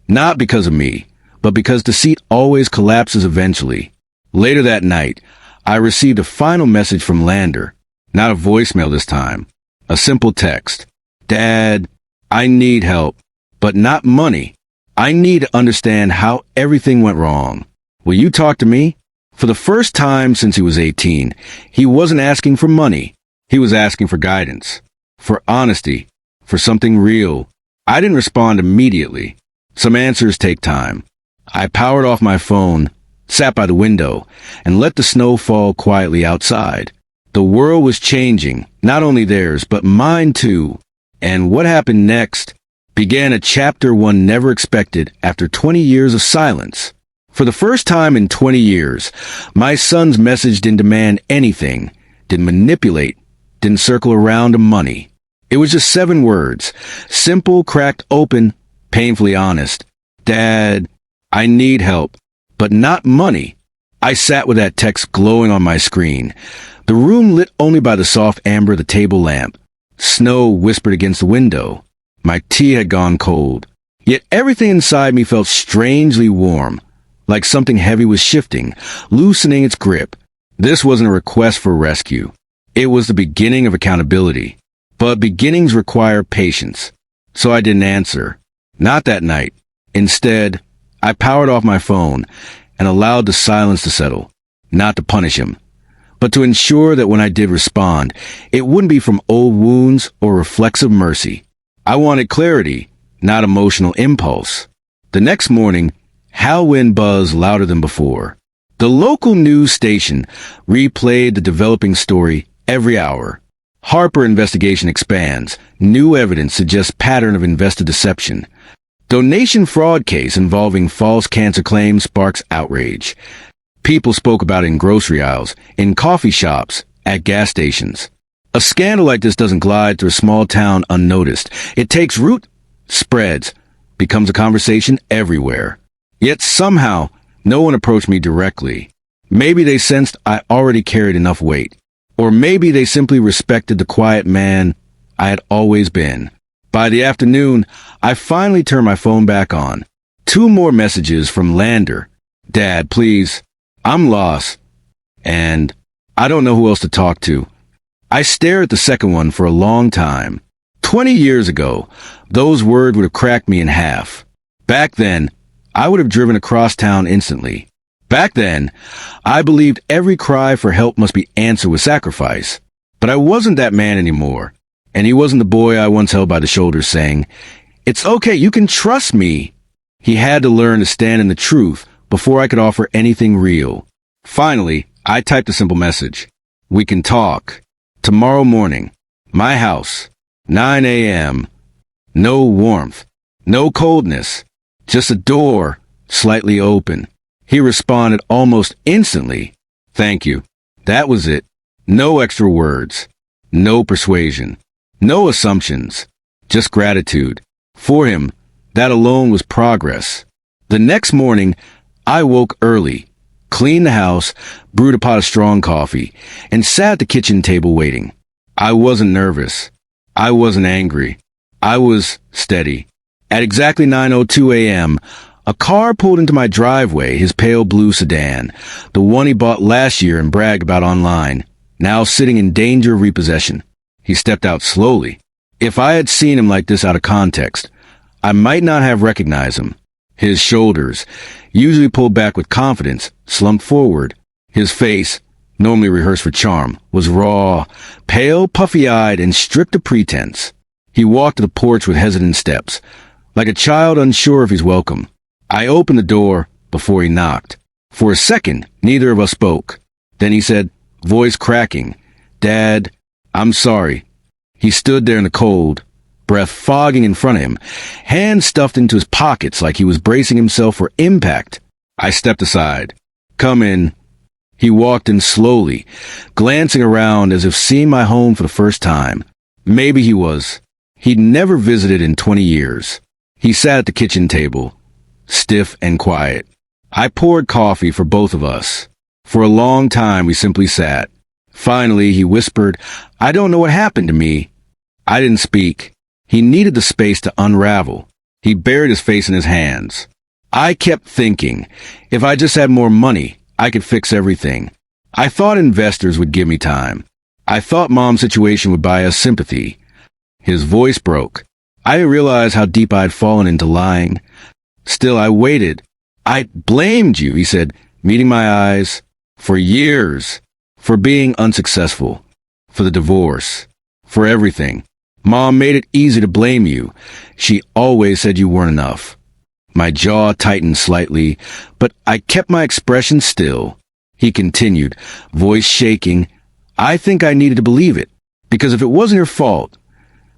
not because of me, but because deceit always collapses eventually. Later that night, I received a final message from Lander. Not a voicemail this time. A simple text. Dad, I need help, but not money. I need to understand how everything went wrong. Will you talk to me? For the first time since he was 18, he wasn't asking for money. He was asking for guidance, for honesty, for something real. I didn't respond immediately. Some answers take time. I powered off my phone, sat by the window, and let the snow fall quietly outside. The world was changing, not only theirs, but mine too. And what happened next began a chapter one never expected after 20 years of silence. For the first time in 20 years, my son's message didn't demand anything, didn't manipulate, didn't circle around to money. It was just 7 words, simple, cracked open, painfully honest. Dad, I need help, but not money. I sat with that text glowing on my screen, the room lit only by the soft amber of the table lamp. Snow whispered against the window. My tea had gone cold. Yet everything inside me felt strangely warm, like something heavy was shifting, loosening its grip. This wasn't a request for rescue. It was the beginning of accountability. But beginnings require patience. So I didn't answer. Not that night. Instead, I powered off my phone and allowed the silence to settle. Not to punish him, but to ensure that when I did respond, it wouldn't be from old wounds or reflexive mercy. I wanted clarity, not emotional impulse. The next morning, Hal wind buzzed louder than before. The local news station replayed the developing story every hour. Harper investigation expands. New evidence suggests pattern of investor deception. Donation fraud case involving false cancer claims sparks outrage. People spoke about it in grocery aisles, in coffee shops, at gas stations. A scandal like this doesn't glide through a small town unnoticed. It takes root, spreads, becomes a conversation everywhere. Yet somehow, no one approached me directly. Maybe they sensed I already carried enough weight. Or maybe they simply respected the quiet man I had always been. By the afternoon, I finally turned my phone back on. 2 more messages from Lander. Dad, please. I'm lost. And I don't know who else to talk to. I stared at the second one for a long time. 20 years ago, those words would have cracked me in half. Back then, I would have driven across town instantly. Back then, I believed every cry for help must be answered with sacrifice. But I wasn't that man anymore. And he wasn't the boy I once held by the shoulders saying, "It's okay, you can trust me." He had to learn to stand in the truth before I could offer anything real. Finally, I typed a simple message. We can talk. Tomorrow morning. My house. 9 a.m. No warmth. No coldness. Just a door, slightly open. He responded almost instantly. Thank you. That was it. No extra words. No persuasion. No assumptions. Just gratitude. For him, that alone was progress. The next morning, I woke early, cleaned the house, brewed a pot of strong coffee, and sat at the kitchen table waiting. I wasn't nervous. I wasn't angry. I was steady. At exactly 9:02 a.m., a car pulled into my driveway, his pale blue sedan, the one he bought last year and bragged about online, now sitting in danger of repossession. He stepped out slowly. If I had seen him like this out of context, I might not have recognized him. His shoulders, usually pulled back with confidence, slumped forward. His face, normally rehearsed for charm, was raw, pale, puffy-eyed, and stripped of pretense. He walked to the porch with hesitant steps, like a child unsure if he's welcome. I opened the door before he knocked. For a second, neither of us spoke. Then he said, voice cracking, "Dad, I'm sorry." He stood there in the cold, breath fogging in front of him, hands stuffed into his pockets like he was bracing himself for impact. I stepped aside. "Come in." He walked in slowly, glancing around as if seeing my home for the first time. Maybe he was. He'd never visited in 20 years. He sat at the kitchen table, stiff and quiet. I poured coffee for both of us. For a long time we simply sat. Finally, he whispered, "I don't know what happened to me." I didn't speak. He needed the space to unravel. He buried his face in his hands. I kept thinking, if I just had more money, I could fix everything. I thought investors would give me time. I thought Mom's situation would buy us sympathy. His voice broke. I realized how deep I'd fallen into lying. Still, I waited. "I blamed you," he said, meeting my eyes, "for years, for being unsuccessful, for the divorce, for everything. Mom made it easy to blame you. She always said you weren't enough." My jaw tightened slightly, but I kept my expression still. He continued, voice shaking, "I think I needed to believe it, because if it wasn't your fault,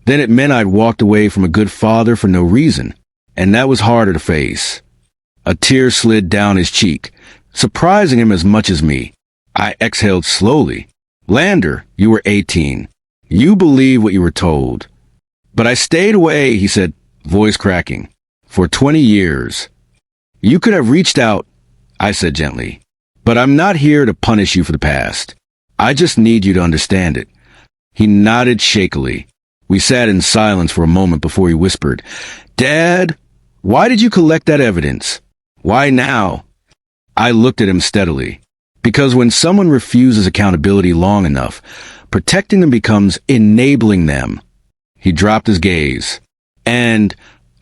then it meant I'd walked away from a good father for no reason, and that was harder to face." A tear slid down his cheek, surprising him as much as me. I exhaled slowly. "Lander, you were 18. You believe what you were told." "But I stayed away," he said, voice cracking, "for 20 years. You could have reached out," I said gently. "But I'm not here to punish you for the past. I just need you to understand it." He nodded shakily. We sat in silence for a moment before he whispered, "Dad, why did you collect that evidence? Why now?" I looked at him steadily. Because when someone refuses accountability long enough, protecting them becomes enabling them. He dropped his gaze. "And,"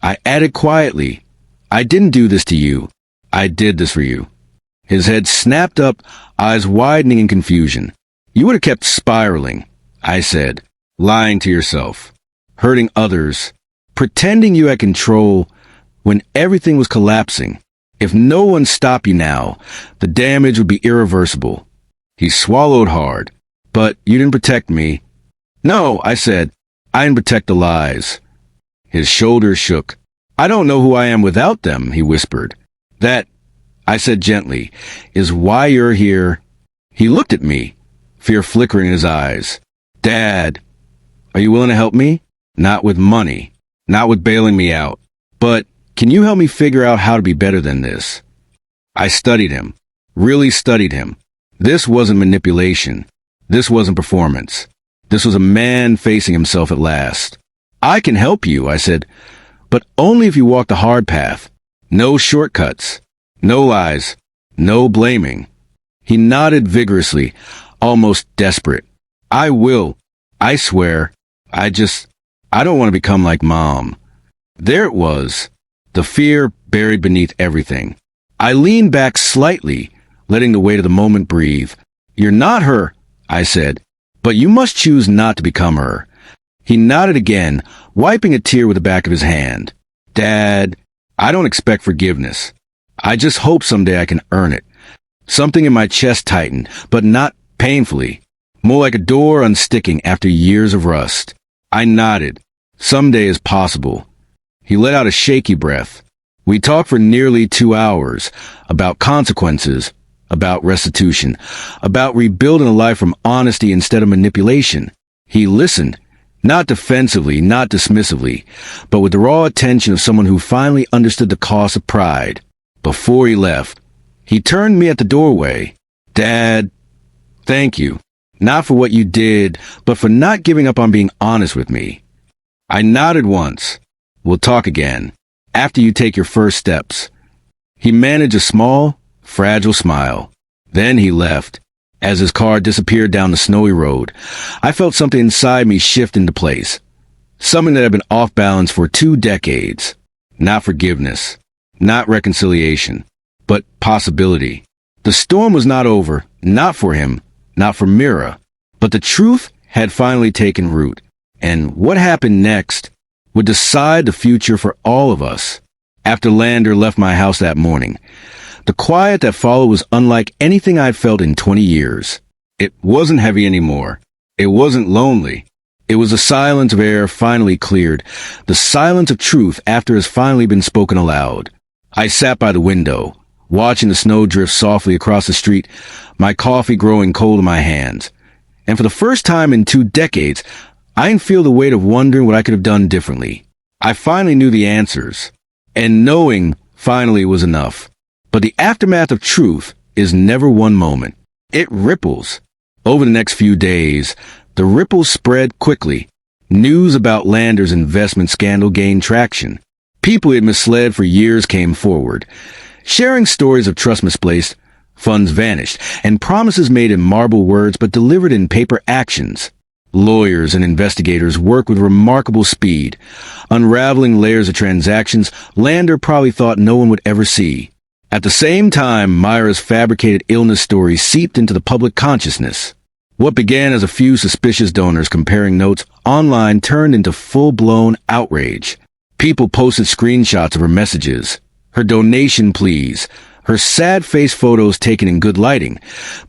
I added quietly, "I didn't do this to you. I did this for you." His head snapped up, eyes widening in confusion. "You would have kept spiraling," I said, "lying to yourself, hurting others, pretending you had control when everything was collapsing. If no one stopped you now, the damage would be irreversible." He swallowed hard. "But you didn't protect me." "No," I said, "I didn't protect the lies." His shoulders shook. "I don't know who I am without them," he whispered. "That," I said gently, "is why you're here." He looked at me, fear flickering in his eyes. "Dad, are you willing to help me? Not with money, not with bailing me out, but can you help me figure out how to be better than this?" I studied him, really studied him. This wasn't manipulation. This wasn't performance. This was a man facing himself at last. "I can help you," I said, "but only if you walk the hard path. No shortcuts. No lies. No blaming." He nodded vigorously, almost desperate. "I will. I swear. I don't want to become like Mom." There it was, the fear buried beneath everything. I leaned back slightly, letting the weight of the moment breathe. "You're not her," I said, "but you must choose not to become her." He nodded again, wiping a tear with the back of his hand. "Dad, I don't expect forgiveness. I just hope someday I can earn it." Something in my chest tightened, but not painfully. More like a door unsticking after years of rust. I nodded. Someday is possible. He let out a shaky breath. We talked for nearly 2 hours about consequences, about restitution, about rebuilding a life from honesty instead of manipulation. He listened, not defensively, not dismissively, but with the raw attention of someone who finally understood the cost of pride. Before he left, he turned to me at the doorway. "Dad, thank you. Not for what you did, but for not giving up on being honest with me." I nodded once. "We'll talk again, after you take your first steps." He managed a small, fragile smile. Then he left. As his car disappeared down the snowy road, I felt something inside me shift into place. Something that had been off balance for 2 decades. Not forgiveness, not reconciliation, but possibility. The storm was not over, not for him, not for Mira. But the truth had finally taken root, and what happened next would decide the future for all of us. After Lander left my house that morning, the quiet that followed was unlike anything I'd felt in 20 years. It wasn't heavy anymore. It wasn't lonely. It was the silence of air finally cleared, the silence of truth after it has finally been spoken aloud. I sat by the window, watching the snow drift softly across the street, my coffee growing cold in my hands. And for the first time in 2 decades, I didn't feel the weight of wondering what I could have done differently. I finally knew the answers, and knowing finally was enough. But the aftermath of truth is never one moment. It ripples. Over the next few days, the ripples spread quickly. News about Lander's investment scandal gained traction. People he had misled for years came forward, sharing stories of trust misplaced, funds vanished, and promises made in marble words but delivered in paper actions. Lawyers and investigators worked with remarkable speed, unraveling layers of transactions Lander probably thought no one would ever see. At the same time, Myra's fabricated illness story seeped into the public consciousness. What began as a few suspicious donors comparing notes online turned into full-blown outrage. People posted screenshots of her messages, her donation pleas, her sad-faced photos taken in good lighting,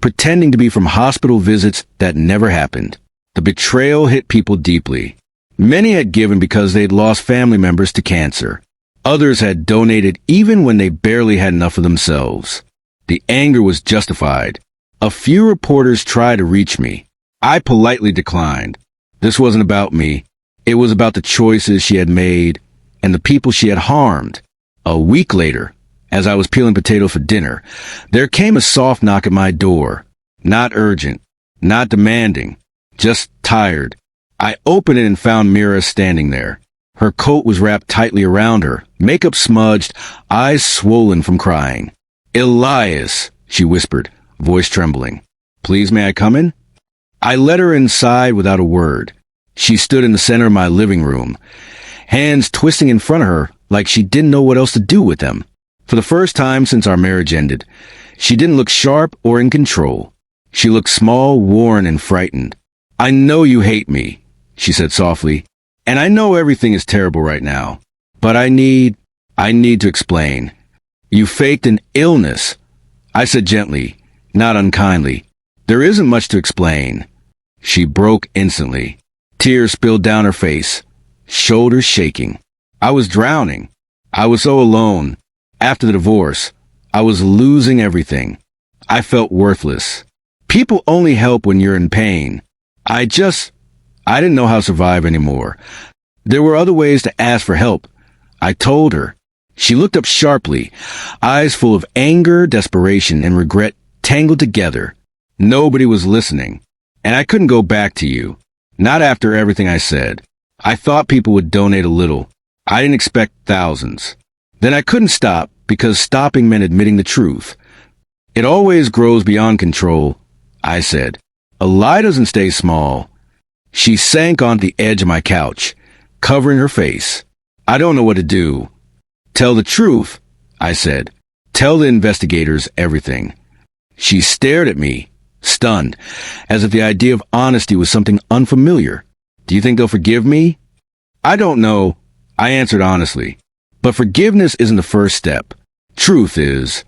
pretending to be from hospital visits that never happened. The betrayal hit people deeply. Many had given because they'd lost family members to cancer. Others had donated even when they barely had enough of themselves. The anger was justified. A few reporters tried to reach me. I politely declined. This wasn't about me. It was about the choices she had made and the people she had harmed. A week later, as I was peeling potatoes for dinner, there came a soft knock at my door. Not urgent, not demanding, just tired. I opened it and found Mira standing there. Her coat was wrapped tightly around her, makeup smudged, eyes swollen from crying. "Elias," she whispered, voice trembling. "Please, may I come in?" I led her inside without a word. She stood in the center of my living room, hands twisting in front of her like she didn't know what else to do with them. For the first time since our marriage ended, she didn't look sharp or in control. She looked small, worn, and frightened. "I know you hate me," she said softly, "and I know everything is terrible right now. But I need to explain. You faked an illness." I said gently, not unkindly. "There isn't much to explain." She broke instantly. Tears spilled down her face, shoulders shaking. I was drowning. I was so alone. After the divorce, I was losing everything. I felt worthless. People only help when you're in pain. I didn't know how to survive anymore. There were other ways to ask for help. I told her. She looked up sharply, eyes full of anger, desperation, and regret tangled together. Nobody was listening. And I couldn't go back to you. Not after everything I said. I thought people would donate a little. I didn't expect thousands. Then I couldn't stop because stopping meant admitting the truth. "It always grows beyond control," I said. "A lie doesn't stay small." She sank onto the edge of my couch, covering her face. "I don't know what to do." "Tell the truth," I said. "Tell the investigators everything." She stared at me, stunned, as if the idea of honesty was something unfamiliar. "Do you think they'll forgive me?" "I don't know," I answered honestly. "But forgiveness isn't the first step. Truth is."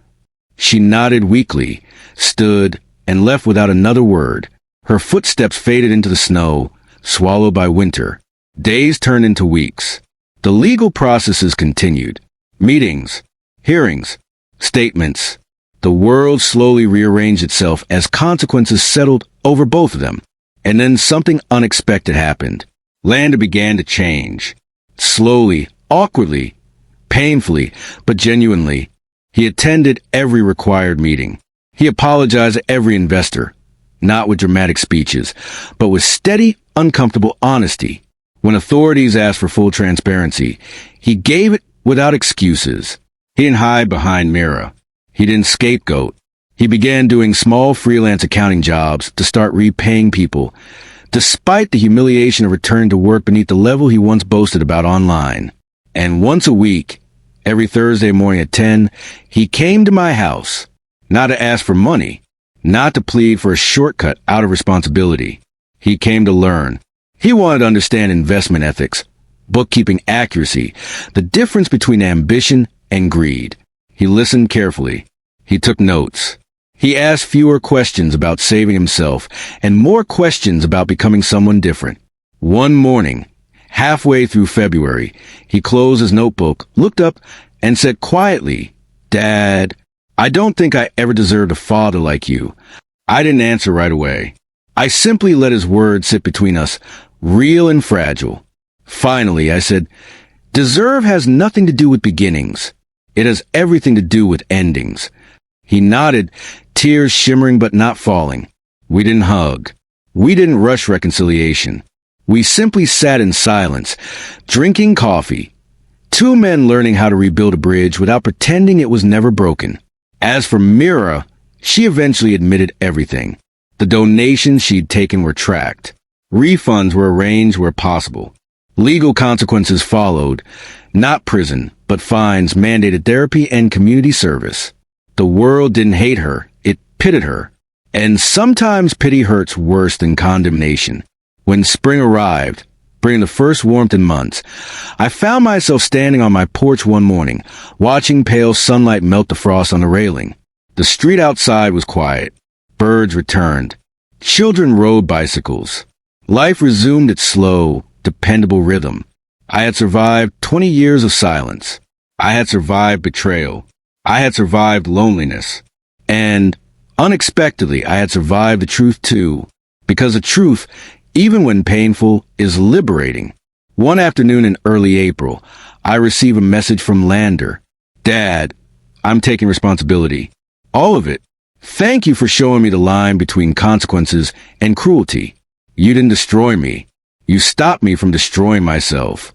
She nodded weakly, stood, and left without another word. Her footsteps faded into the snow, swallowed by winter. Days turned into weeks. The legal processes continued. Meetings, hearings, statements. The world slowly rearranged itself as consequences settled over both of them. And then something unexpected happened. Lander began to change. Slowly, awkwardly, painfully, but genuinely. He attended every required meeting. He apologized to every investor, not with dramatic speeches, but with steady, uncomfortable honesty. When authorities asked for full transparency, he gave it without excuses. He didn't hide behind Mira. He didn't scapegoat. He began doing small freelance accounting jobs to start repaying people, despite the humiliation of returning to work beneath the level he once boasted about online. And once a week, every Thursday morning at 10, he came to my house, not to ask for money, not to plead for a shortcut out of responsibility. He came to learn. He wanted to understand investment ethics, bookkeeping accuracy, the difference between ambition and greed. He listened carefully. He took notes. He asked fewer questions about saving himself and more questions about becoming someone different. One morning, halfway through February, he closed his notebook, looked up, and said quietly, "Dad, I don't think I ever deserved a father like you." I didn't answer right away. I simply let his words sit between us, real and fragile. Finally, I said, "Deserve has nothing to do with beginnings. It has everything to do with endings." He nodded, tears shimmering but not falling. We didn't hug. We didn't rush reconciliation. We simply sat in silence, drinking coffee. Two men learning how to rebuild a bridge without pretending it was never broken. As for Mira, she eventually admitted everything. The donations she'd taken were tracked. Refunds were arranged where possible. Legal consequences followed. Not prison, but fines, mandated therapy, and community service. The world didn't hate her. It pitted her. And sometimes pity hurts worse than condemnation. When spring arrived, bringing the first warmth in months, I found myself standing on my porch one morning, watching pale sunlight melt the frost on the railing. The street outside was quiet. Birds returned. Children rode bicycles. Life resumed its slow, dependable rhythm. I had survived 20 years of silence. I had survived betrayal. I had survived loneliness. And, unexpectedly, I had survived the truth too. Because the truth, even when painful, is liberating. One afternoon in early April, I received a message from Lander. "Dad, I'm taking responsibility. All of it. Thank you for showing me the line between consequences and cruelty. You didn't destroy me. You stopped me from destroying myself."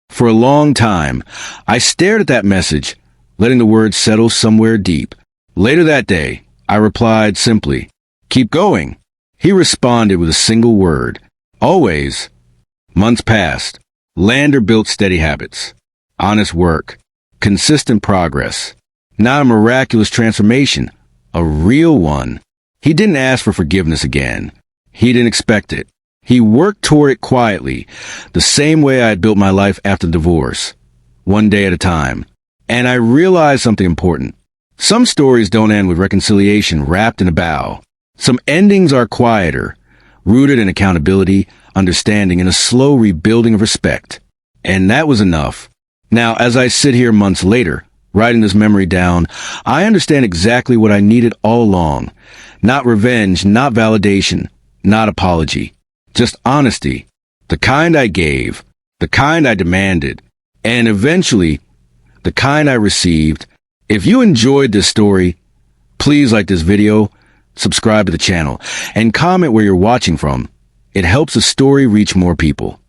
For a long time, I stared at that message, letting the words settle somewhere deep. Later that day, I replied simply, "Keep going." He responded with a single word, "Always." Months passed. Lander built steady habits, honest work, consistent progress. Not a miraculous transformation, a real one. He didn't ask for forgiveness again. He didn't expect it. He worked toward it quietly, the same way I had built my life after divorce, one day at a time. And I realized something important. Some stories don't end with reconciliation wrapped in a bow. Some endings are quieter, rooted in accountability, understanding, and a slow rebuilding of respect. And that was enough. Now, as I sit here months later, writing this memory down, I understand exactly what I needed all along. Not revenge, not validation, not apology. Just honesty. The kind I gave, the kind I demanded, and eventually, the kind I received. If you enjoyed this story, please like this video, subscribe to the channel, and comment where you're watching from. It helps the story reach more people.